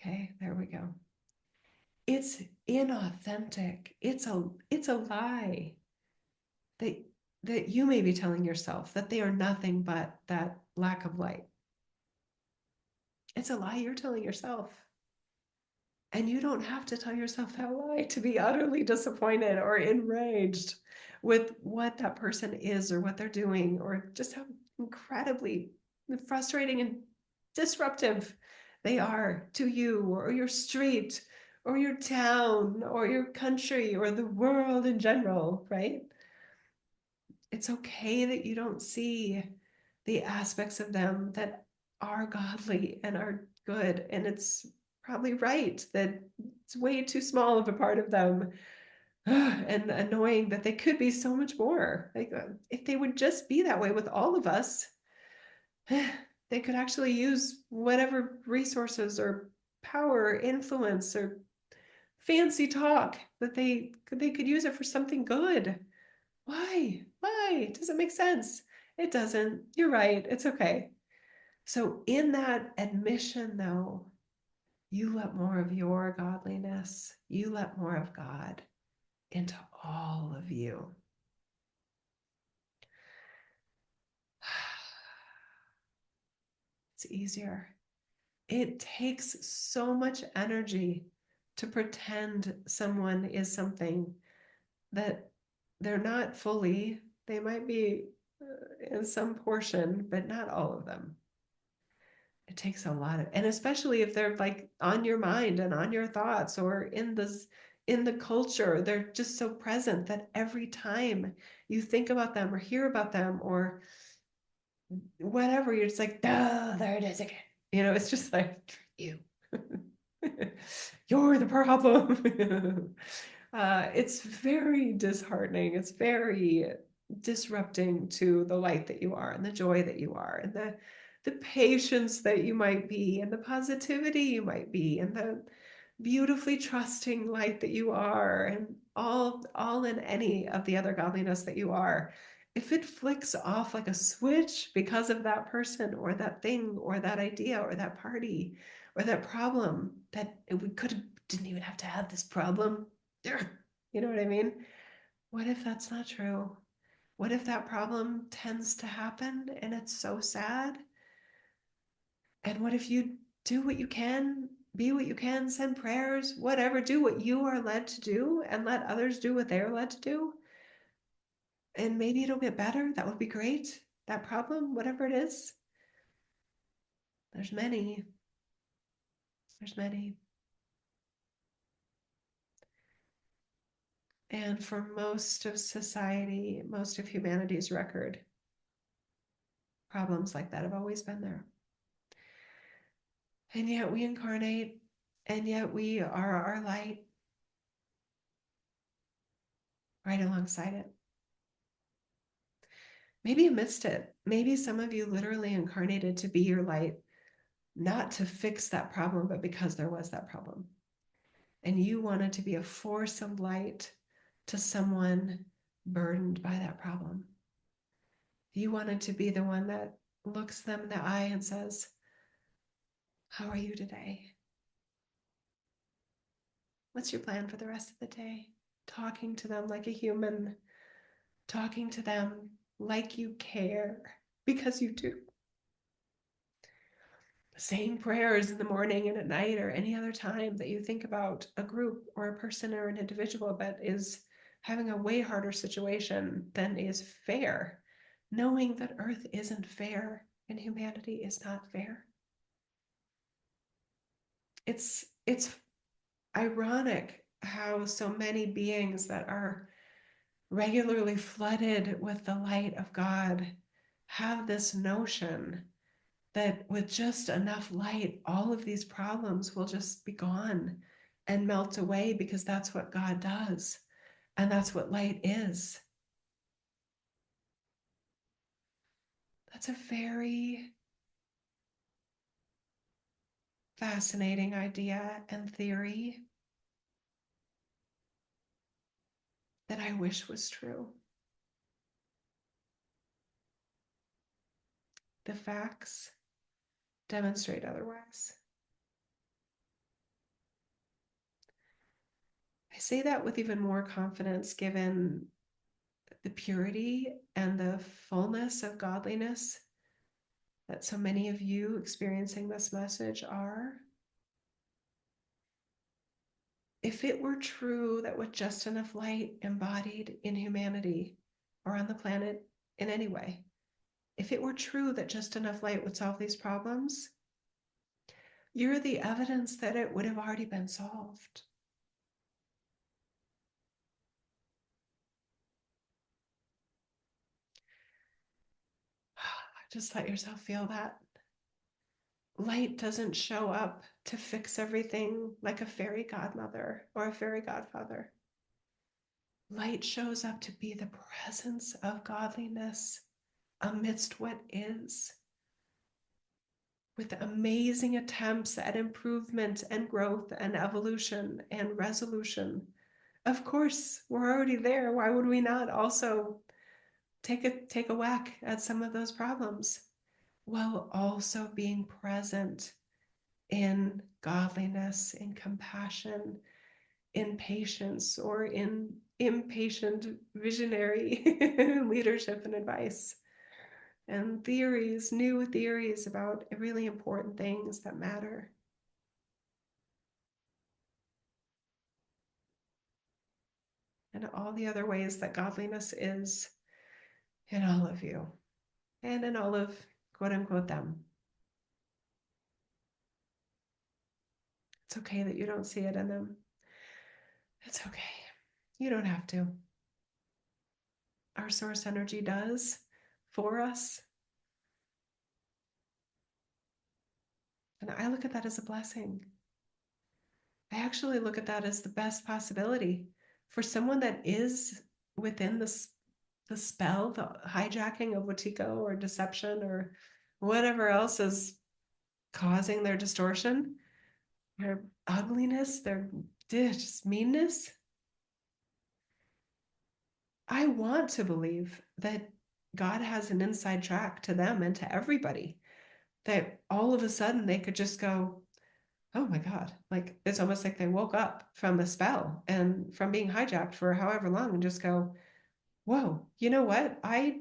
Okay, there we go. It's inauthentic. It's a lie that that you may be telling yourself that they are nothing but that lack of light. It's a lie you're telling yourself. And you don't have to tell yourself that lie to be utterly disappointed or enraged with what that person is or what they're doing, or just how incredibly frustrating and disruptive they are to you or your street or your town or your country or the world in general, right? It's okay that you don't see the aspects of them that are godly and are good. And it's probably right that it's way too small of a part of them. And annoying that they could be so much more. Like, if they would just be that way with all of us, they could actually use whatever resources or power or influence or fancy talk that they could use it for something good. Why does it make sense? It doesn't. You're right. It's okay. So in that admission, though, you let more of your godliness, you let more of God into all of you. It's easier. It takes so much energy to pretend someone is something that they're not fully. They might be in some portion, but not all of them. It takes a lot of, and especially if they're like on your mind and on your thoughts or in the culture, they're just so present that every time you think about them or hear about them or whatever, you're just like, oh, there it is again. It's just like you. You're the problem. It's very disheartening. It's very disrupting to the light that you are and the joy that you are and the patience that you might be and the positivity you might be and the beautifully trusting light that you are and all in any of the other godliness that you are. If it flicks off like a switch because of that person or that thing or that idea or that party or that problem that we didn't even have to have this problem. You know what I mean? What if that's not true? What if that problem tends to happen and it's so sad? And what if you do what you can, be what you can, send prayers, whatever, do what you are led to do and let others do what they're led to do? And maybe it'll get better. That would be great. That problem, whatever it is, there's many. There's many. And for most of society, most of humanity's record, problems like that have always been there. And yet we incarnate, and yet we are our light right alongside it. Maybe amidst it, maybe some of you literally incarnated to be your light, not to fix that problem, but because there was that problem. And you wanted to be a force of light to someone burdened by that problem. You wanted to be the one that looks them in the eye and says, how are you today? What's your plan for the rest of the day? Talking to them like a human, talking to them like you care, because you do. Saying prayers in the morning and at night or any other time that you think about a group or a person or an individual that is having a way harder situation than is fair, knowing that Earth isn't fair and humanity is not fair. It's ironic how so many beings that are regularly flooded with the light of God have this notion that with just enough light, all of these problems will just be gone and melt away because that's what God does. And that's what light is. That's a very fascinating idea and theory that I wish was true. The facts demonstrate otherwise. I say that with even more confidence given the purity and the fullness of godliness that so many of you experiencing this message are. If it were true that with just enough light embodied in humanity or on the planet in any way, if it were true that just enough light would solve these problems, you're the evidence that it would have already been solved. Just let yourself feel that. Light doesn't show up to fix everything like a fairy godmother or a fairy godfather. Light shows up to be the presence of godliness amidst what is, with amazing attempts at improvement and growth and evolution and resolution. Of course, we're already there. Why would we not also take a whack at some of those problems while also being present in godliness, in compassion, in patience, or in impatient visionary leadership and advice? and theories, new theories about really important things that matter. And all the other ways that godliness is in all of you and in all of quote unquote them. It's okay that you don't see it in them. It's okay. You don't have to. Our source energy does for us. And I look at that as a blessing. I actually look at that as the best possibility for someone that is within the spell, the hijacking of Wetiko or deception or whatever else is causing their distortion, their ugliness, their just meanness. I want to believe that God has an inside track to them and to everybody, that all of a sudden they could just go, oh my God, like it's almost like they woke up from a spell and from being hijacked for however long and just go, whoa, you know what? I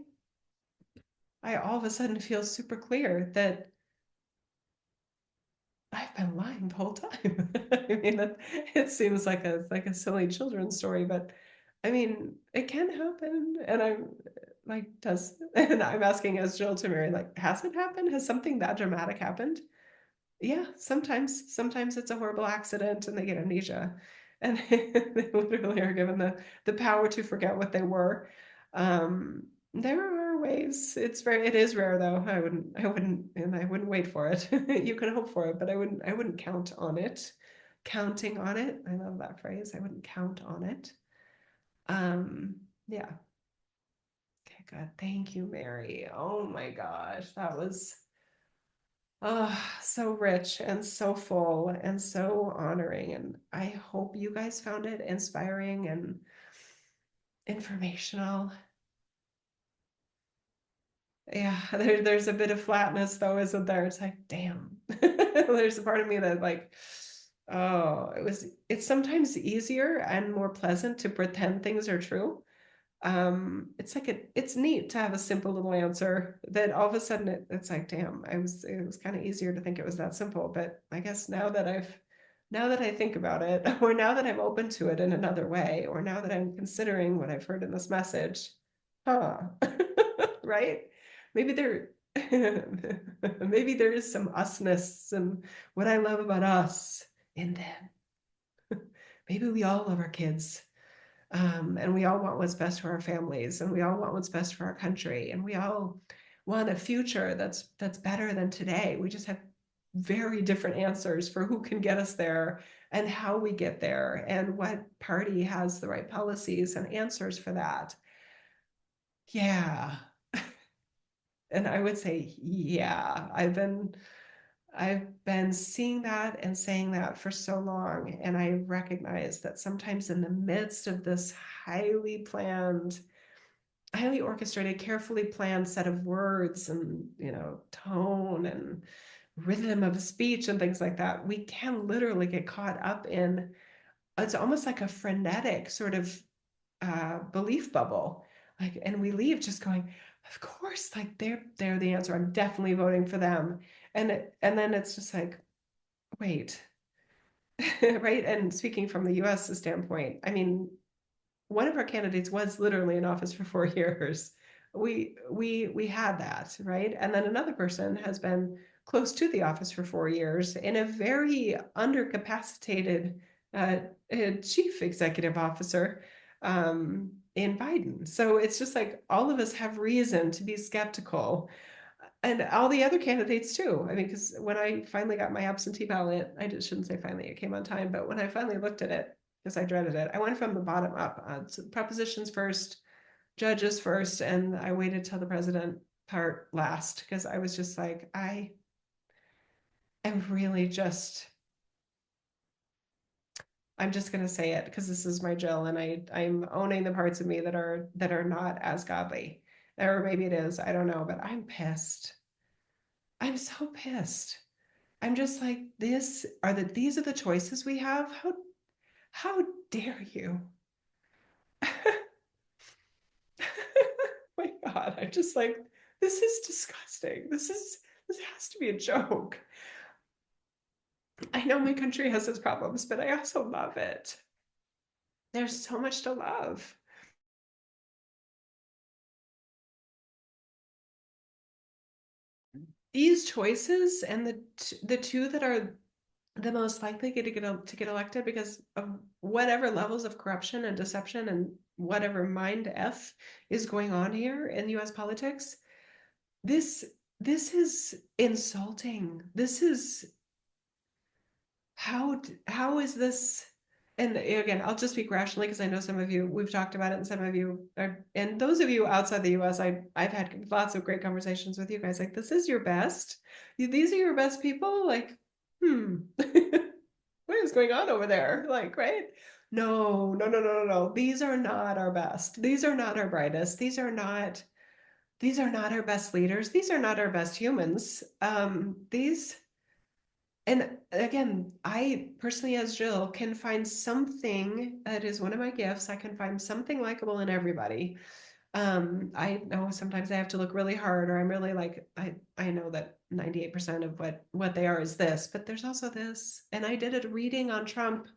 all of a sudden feel super clear that I've been lying the whole time. I mean, it seems like a silly children's story, but I mean, it can happen. And I'm like, does and I'm asking as Jill to Mary, like, has it happened? Has something that dramatic happened? Yeah, sometimes it's a horrible accident and they get amnesia and they literally are given the power to forget what they were. There are ways. It is rare though. I wouldn't wait for it. You can hope for it, but I wouldn't count on it. Counting on it. I love that phrase. I wouldn't count on it. Um, yeah. Okay, good. Thank you, Mary. Oh my gosh, that was so rich and so full and so honoring. And I hope you guys found it inspiring and informational. Yeah, there's a bit of flatness though, isn't there? It's like, damn. There's a part of me that like, oh, it's sometimes easier and more pleasant to pretend things are true. It's like it's neat to have a simple little answer that all of a sudden it's like, damn, it was kind of easier to think it was that simple. But I guess now that I think about it, or now that I'm open to it in another way, or now that I'm considering what I've heard in this message, huh, right? Maybe there, maybe there is some usness, some what I love about us in them. Maybe we all love our kids. And we all want what's best for our families, and we all want what's best for our country, and we all want a future that's better than today. We just have very different answers for who can get us there and how we get there and what party has the right policies and answers for that. Yeah. And I would say, yeah, I've been seeing that and saying that for so long. And I recognize that sometimes in the midst of this highly planned, highly orchestrated, carefully planned set of words and, tone and rhythm of speech and things like that, we can literally get caught up in it's almost like a frenetic sort of belief bubble. Like, and we leave just going, of course, like they're the answer. I'm definitely voting for them. And then it's just like, wait, right? And speaking from the US standpoint, I mean, one of our candidates was literally in office for 4 years. We had that, right? And then another person has been close to the office for 4 years in a very undercapacitated chief executive officer in Biden. So it's just like all of us have reason to be skeptical, and all the other candidates too. I mean, because when I finally got my absentee ballot, I just shouldn't say finally, it came on time, but when I finally looked at it, because I dreaded it, I went from the bottom up, propositions first, judges first, and I waited till the president part last because I was just like, I am really just, I'm just gonna say it because this is my Jill, and I'm owning the parts of me that are not as godly, or maybe it is, I don't know, but I'm pissed. I'm so pissed. I'm just like, these are the choices we have. How dare you? My God, I'm just like, this is disgusting. This has to be a joke. I know my country has its problems, but I also love it. There's so much to love. These choices and the two that are the most likely to get elected because of whatever levels of corruption and deception and whatever mind f is going on here in U.S. politics. This this is insulting. This is how is this? And again, I'll just speak rationally because I know some of you, we've talked about it, and some of you are, and those of you outside the US, I've had lots of great conversations with you guys. Like, this is your best. These are your best people. Like, what is going on over there? Like, right? No, no, no, no, no, no. These are not our best. These are not our brightest. These are not our best leaders. These are not our best humans. These and again, I personally, as Jill, can find something that is one of my gifts. I can find something likable in everybody. I know sometimes I have to look really hard, or I'm really like, I know that 98% of what they are is this, but there's also this. And I did a reading on Trump.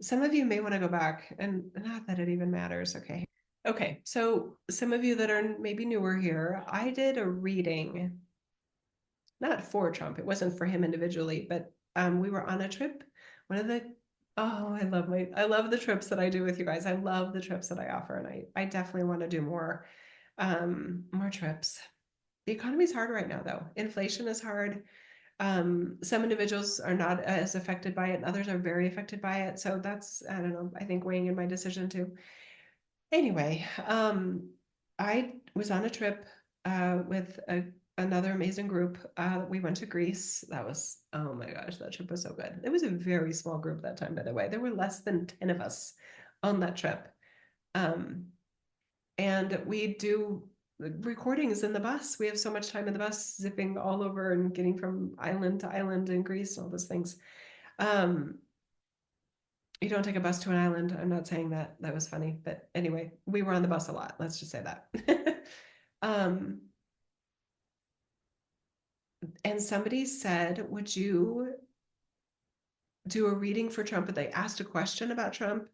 Some of you may want to go back, and not that it even matters. Okay. Okay. So some of you that are maybe newer here, I did a reading not for Trump. It wasn't for him individually, but we were on a trip. One of the oh, I love the trips that I do with you guys. I love the trips that I offer, and I definitely want to do more trips. The economy's hard right now, though. Inflation is hard. Some individuals are not as affected by it, and others are very affected by it. So that's, I don't know, I think weighing in my decision too. Anyway, I was on a trip with another amazing group. We went to Greece. That was, oh my gosh, that trip was so good. It was a very small group that time, by the way. There were less than 10 of us on that trip. Um, and we do recordings in the bus. We have so much time in the bus, zipping all over and getting from island to island in Greece, all those things. Um, you don't take a bus to an island. I'm not saying that. That was funny. But anyway, we were on the bus a lot. Let's just say that. um, and somebody said, would you do a reading for Trump? And they asked a question about Trump.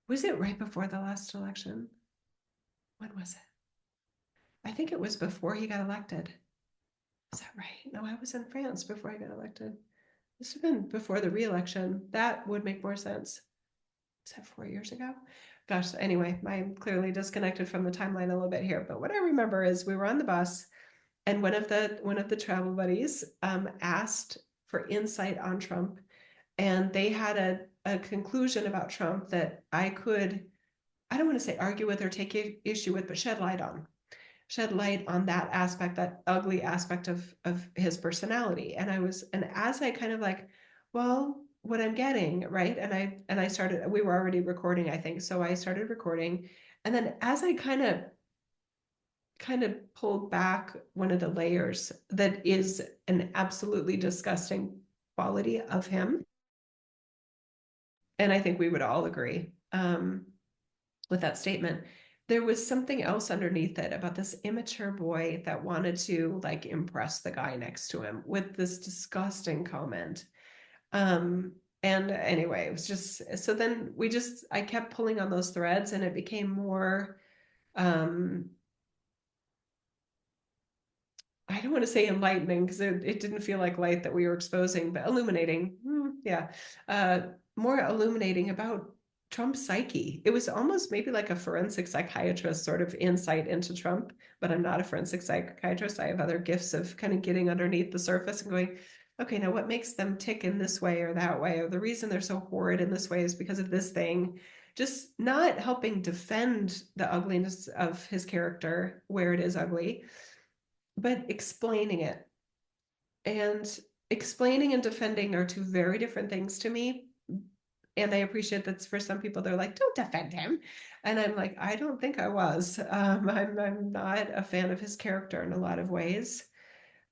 Was it right before the last election? When was it? I think it was before he got elected. Is that right? No, I was in France before I got elected. This would have been before the re-election. That would make more sense. Is that 4 years ago? Gosh, anyway, I'm clearly disconnected from the timeline a little bit here. But what I remember is we were on the bus, and one of the travel buddies asked for insight on Trump, and they had a conclusion about Trump that I don't want to say argue with or take issue with, but shed light on that aspect, that ugly aspect of his personality. And as I kind of like, well, what I'm getting, right? And I started, we were already recording, I think. So I started recording. And then as I kind of pulled back one of the layers that is an absolutely disgusting quality of him, and I think we would all agree with that statement, there was something else underneath it about this immature boy that wanted to like impress the guy next to him with this disgusting comment. Um, and anyway, it was just so then I kept pulling on those threads, and it became more um I don't want to say enlightening because it didn't feel like light that we were exposing, but illuminating. Yeah. Uh, More illuminating about Trump's psyche. It was almost maybe like a forensic psychiatrist sort of insight into Trump, but I'm not a forensic psychiatrist. I have other gifts of kind of getting underneath the surface and going, okay, now what makes them tick in this way or that way? Or the reason they're so horrid in this way is because of this thing. Just not helping defend the ugliness of his character where it is ugly, but explaining it. And explaining and defending are two very different things to me. And I appreciate that for some people, they're like, don't defend him. And I'm like, I don't think I was. I'm not a fan of his character in a lot of ways.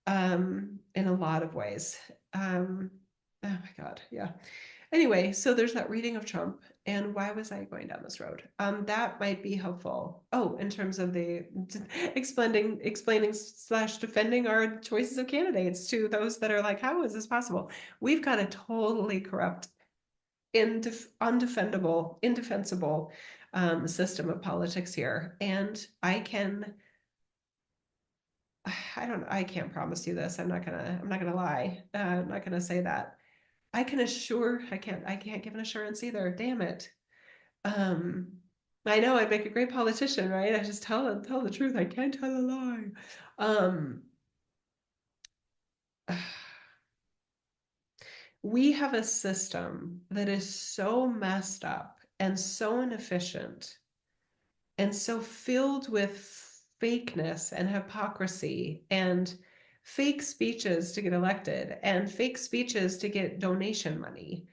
In a lot of ways. Oh my God. Yeah. Anyway, so there's that reading of Trump. And why was I going down this road? That might be helpful. Oh, in terms of the explaining slash defending our choices of candidates to those that are like, how is this possible? We've got a totally corrupt, undefendable, indefensible system of politics here. And I don't, I can't promise you this. I'm not gonna lie. I'm not gonna say that. I can't give an assurance either. Damn it. Um, I know I'd make a great politician, right? I just tell the truth. I can't tell a lie. Um, we have a system that is so messed up and so inefficient and so filled with fakeness and hypocrisy and fake speeches to get elected and fake speeches to get donation money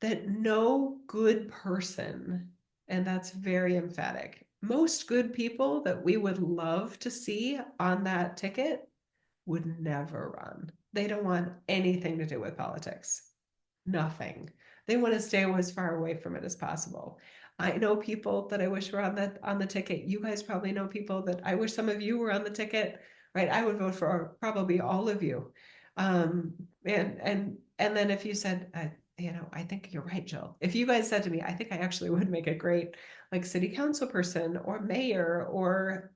that no good person, and that's very emphatic, most good people that we would love to see on that ticket would never run. They don't want anything to do with politics. Nothing. They want to stay as far away from it as possible. I know people that I wish were on the ticket. You guys probably know people that I wish some of you were on the ticket, right? I would vote for probably all of you. Um, and then if you said, I think you're right, Jill. If you guys said to me, I think I actually would make a great like city council person or mayor or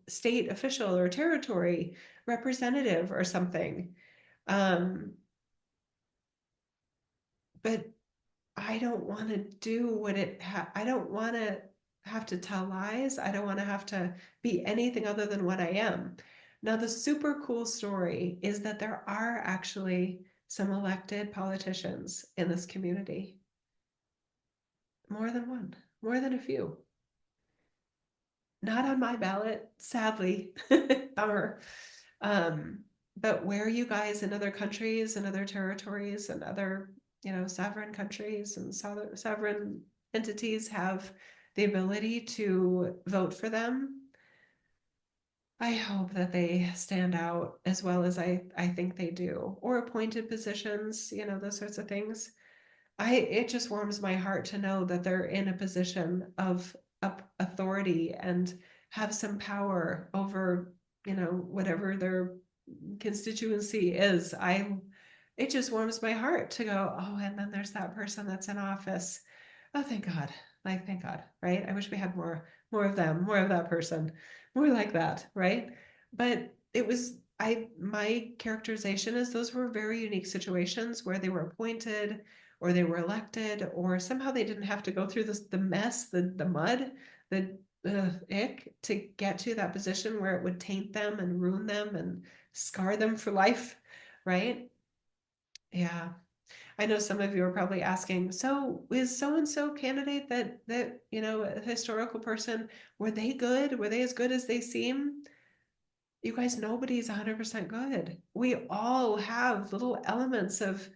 state official or territory representative or something. Um, but I don't want to do I don't want to have to tell lies. I don't want to have to be anything other than what I am. Now, the super cool story is that there are actually some elected politicians in this community. More than one, more than a few. Not on my ballot, sadly. Bummer. Um, but where you guys in other countries and other territories and other, sovereign countries and sovereign entities have the ability to vote for them, I hope that they stand out as well as I think they do, or appointed positions, those sorts of things. It just warms my heart to know that they're in a position of authority and have some power over, whatever their constituency is. It just warms my heart to go, oh, and then there's that person that's in office. Oh, thank God. Like, thank God, right? I wish we had more of them, more of that person, more like that, right? But my characterization is those were very unique situations where they were appointed or they were elected or somehow they didn't have to go through the mess, the mud, the ick to get to that position where it would taint them and ruin them and scar them for life, right? Yeah. I know some of you are probably asking, so is so and so candidate that a historical person, were they good? Were they as good as they seem? You guys, nobody's 100% good. We all have little elements of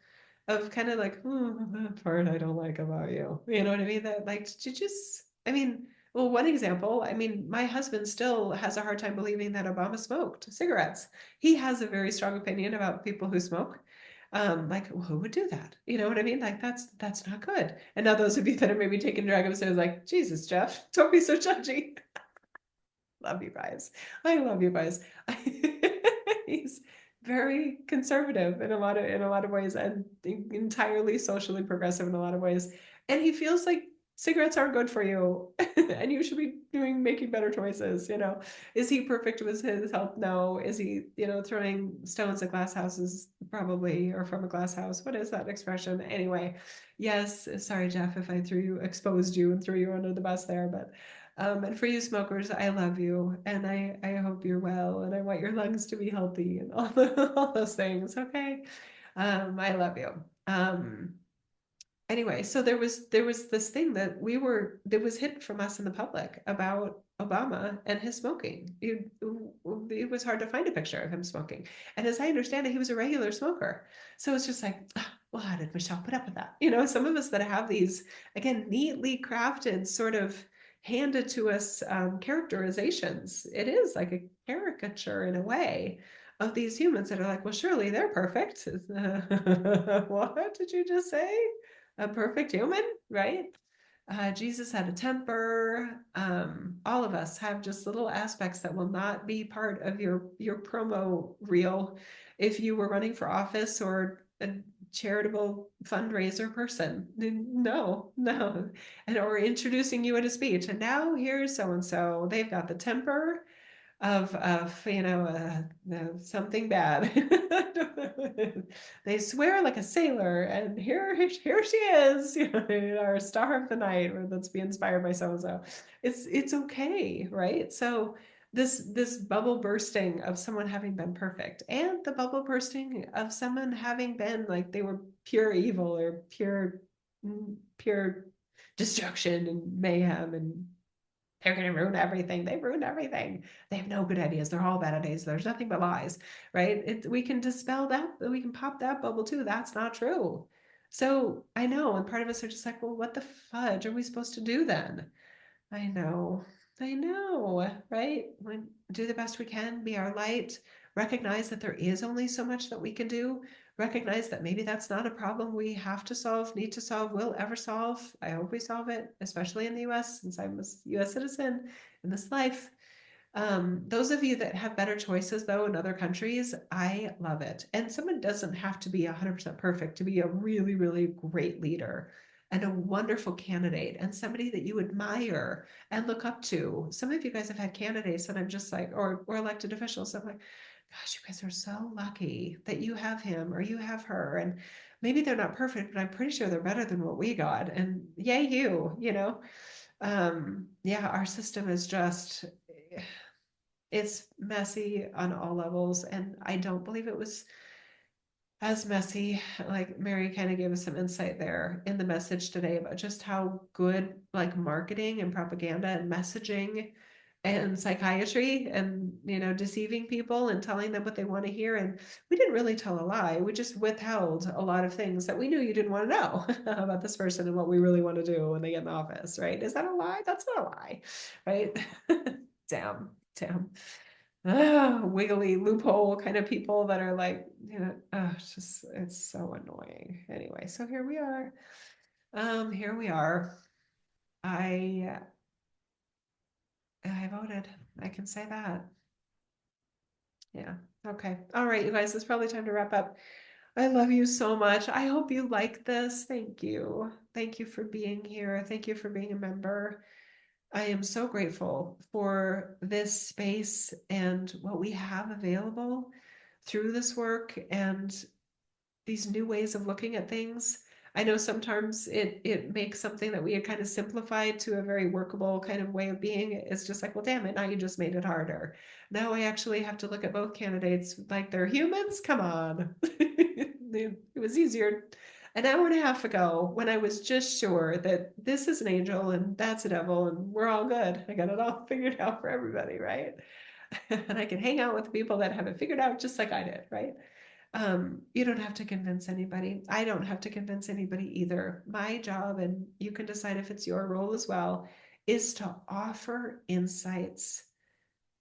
kind of like, that part I don't like about you. You know what I mean? That like to just, I mean, well, one example, I mean, my husband still has a hard time believing that Obama smoked cigarettes. He has a very strong opinion about people who smoke. Like, well, who would do that? You know what I mean? Like, that's not good. And now those of you that are maybe taking drag episodes, like, Jesus, Jeff, don't be so judgy. Love you guys. I love you guys. He's very conservative in a lot of ways and entirely socially progressive in a lot of ways. And he feels like cigarettes aren't good for you and you should be making better choices, Is he perfect with his health? No. Is he, throwing stones at glass houses? Probably, or from a glass house. What is that expression? Anyway, yes, sorry, Jeff, if I exposed you and threw you under the bus there, but and for you smokers, I love you and I hope you're well and I want your lungs to be healthy and all those things. Okay. I love you. Um, anyway, so there was this thing that was hidden from us in the public about Obama and his smoking. It was hard to find a picture of him smoking. And as I understand it, he was a regular smoker. So it's just like, well, how did Michelle put up with that? Some of us that have these, again, neatly crafted sort of handed to us characterizations. It is like a caricature in a way of these humans that are like, well, surely they're perfect. What did you just say? a perfect human, right? Jesus had a temper. All of us have just little aspects that will not be part of your promo reel if you were running for office or a charitable fundraiser person. No, no. And or introducing you at a speech. And now here's so and so. They've got the temper of something bad. They swear like a sailor, and here she is, our star of the night, or let's be inspired by so and so. It's okay, right? So this bubble bursting of someone having been perfect, and the bubble bursting of someone having been like they were pure evil or pure destruction and mayhem and they're going to ruin everything. They ruined everything. They have no good ideas. They're all bad ideas. There's nothing but lies, right? We can dispel that. We can pop that bubble too. That's not true. So I know, and part of us are just like, well, what the fudge are we supposed to do then? I know. I know, right? We do the best we can, be our light, recognize that there is only so much that we can do, recognize that maybe that's not a problem we have to solve, need to solve, will ever solve. I hope we solve it, especially in the US, since I'm a US citizen in this life. Those of you that have better choices, though, in other countries, I love it. And someone doesn't have to be 100% perfect to be a really, really great leader and a wonderful candidate and somebody that you admire and look up to. Some of you guys have had candidates and I'm just like, or elected officials. I'm like, gosh, you guys are so lucky that you have him or you have her. And maybe they're not perfect, but I'm pretty sure they're better than what we got. And yay, you know. Yeah, our system is just it's messy on all levels, and I don't believe it was as messy. Like Mary kind of gave us some insight there in the message today about just how good like marketing and propaganda and messaging and psychiatry and deceiving people and telling them what they want to hear. And we didn't really tell a lie, we just withheld a lot of things that we knew you didn't want to know about this person and what we really want to do when they get in office, right? Is that a lie? That's not a lie, right? Damn. Wiggly loophole kind of people that are like, it's so annoying. Anyway, so here we are. Here we are. I I voted. I can say that. Yeah. Okay. All right, you guys, it's probably time to wrap up. I love you so much. I hope you like this. Thank you. Thank you for being here. Thank you for being a member. I am so grateful for this space and what we have available through this work and these new ways of looking at things. I know sometimes it makes something that we had kind of simplified to a very workable kind of way of being. It's just like, well, damn it, now you just made it harder. Now I actually have to look at both candidates like they're humans. Come on. It was easier an hour and a half ago when I was just sure that this is an angel and that's a devil and we're all good. I got it all figured out for everybody, right? And I can hang out with people that have it figured out just like I did, right? You don't have to convince anybody. I don't have to convince anybody either. My job, and you can decide if it's your role as well, is to offer insights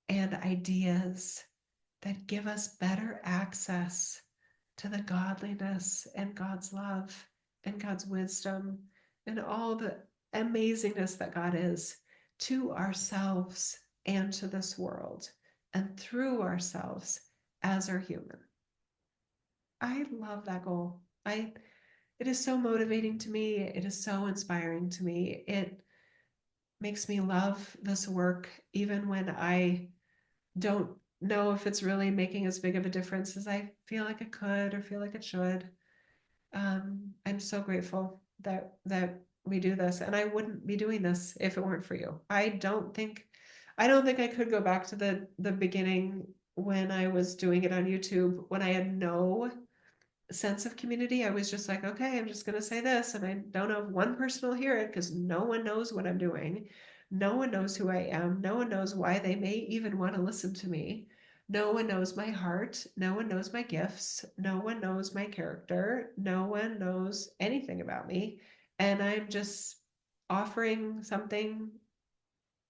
and ideas that give us better access to the godliness and God's love and God's wisdom and all the amazingness that God is to ourselves and to this world and through ourselves as our human. I love that goal. It is so motivating to me. It is so inspiring to me. It makes me love this work even when I don't know if it's really making as big of a difference as I feel like it could or feel like it should. I'm so grateful that we do this, and I wouldn't be doing this if it weren't for you. I don't think I could go back to the beginning when I was doing it on YouTube when I had no sense of community. I was just like, okay, I'm just going to say this. And I don't know if one person will hear it because no one knows what I'm doing. No one knows who I am. No one knows why they may even want to listen to me. No one knows my heart. No one knows my gifts. No one knows my character. No one knows anything about me. And I'm just offering something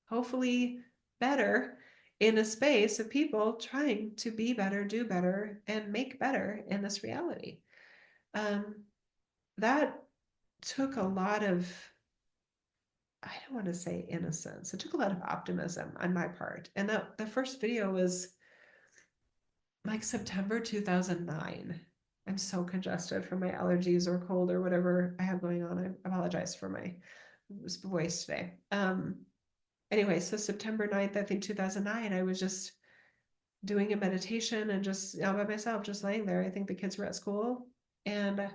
hopefully better in a space of people trying to be better, do better, and make better in this reality. Um, that took a lot of, I don't want to say innocence. It took a lot of optimism on my part. And the first video was like September 2009. I'm so congested from my allergies or cold or whatever I have going on. I apologize for my voice today. Anyway, so September 9th, I think 2009, I was just doing a meditation and just all by myself, just laying there. I think the kids were at school and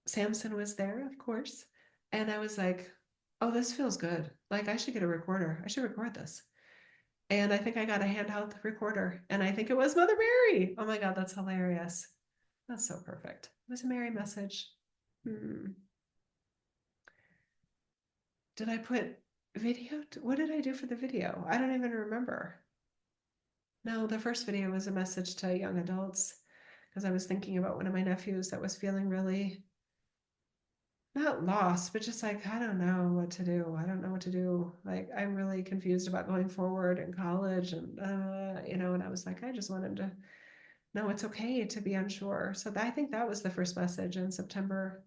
Samson was there, of course. And I was like, oh, this feels good. Like I should get a recorder. I should record this. And I think I got a handheld recorder. And I think it was Mother Mary. Oh my God, that's hilarious. That's so perfect. It was a Mary message. Hmm. Did I put video? What did I do for the video? I don't even remember. No, the first video was a message to young adults because I was thinking about one of my nephews that was feeling really not lost, but just like, I don't know what to do. I don't know what to do. Like, I'm really confused about going forward in college. And, and I was like, I just want him to know it's okay to be unsure. So I think that was the first message in September.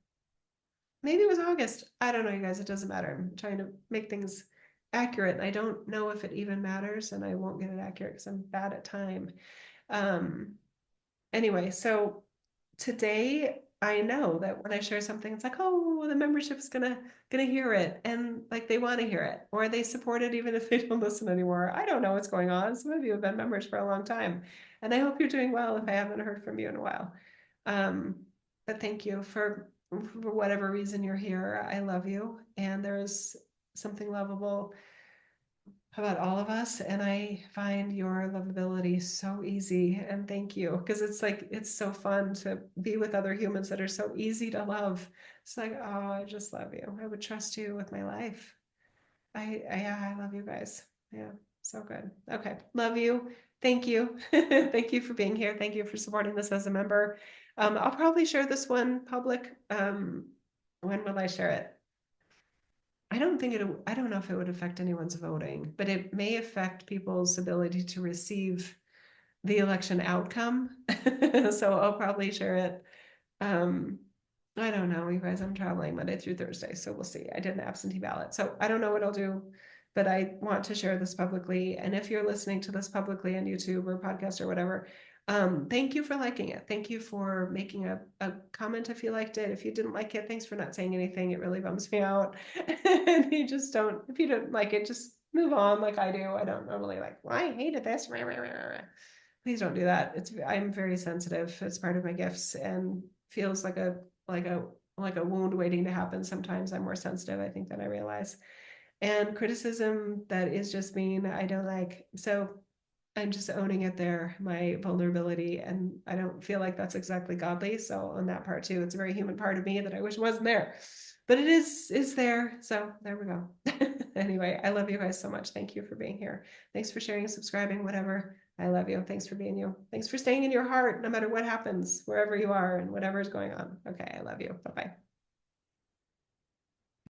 Maybe it was August. I don't know, you guys. It doesn't matter. I'm trying to make things accurate. I don't know if it even matters, and I won't get it accurate because I'm bad at time. Um, anyway, so today I know that when I share something, it's like, oh, the membership's gonna hear it, and like they want to hear it, or they support it even if they don't listen anymore. I don't know what's going on. Some of you have been members for a long time, and I hope you're doing well if I haven't heard from you in a while. Um, but thank you for whatever reason you're here. I love you, and there's something lovable about all of us. And I find your lovability so easy. And thank you. Because it's like, it's so fun to be with other humans that are so easy to love. It's like, oh, I just love you. I would trust you with my life. Yeah, I love you guys. Yeah, so good. Okay. Love you. Thank you. Thank you for being here. Thank you for supporting this as a member. I'll probably share this one public. When will I share it? I don't know if it would affect anyone's voting, but it may affect people's ability to receive the election outcome. So I'll probably share it. Um, I don't know, you guys. I'm traveling Monday through Thursday, so we'll see. I did an absentee ballot, so I don't know what I'll do, but I want to share this publicly. And if you're listening to this publicly on YouTube or podcast or whatever, thank you for liking it. Thank you for making a comment if you liked it. If you didn't like it, thanks for not saying anything. It really bums me out. And you just don't, if you don't like it, just move on like I do. I don't normally like, well, I hated this. Please don't do that. I'm very sensitive. It's part of my gifts and feels like a like a wound waiting to happen. Sometimes I'm more sensitive, I think, than I realize. And criticism that is just mean, I don't like. So I'm just owning it there, my vulnerability. And I don't feel like that's exactly godly. So on that part too, it's a very human part of me that I wish wasn't there. But it is there. So there we go. Anyway, I love you guys so much. Thank you for being here. Thanks for sharing, subscribing, whatever. I love you. Thanks for being you. Thanks for staying in your heart, no matter what happens, wherever you are and whatever is going on. Okay, I love you. Bye-bye.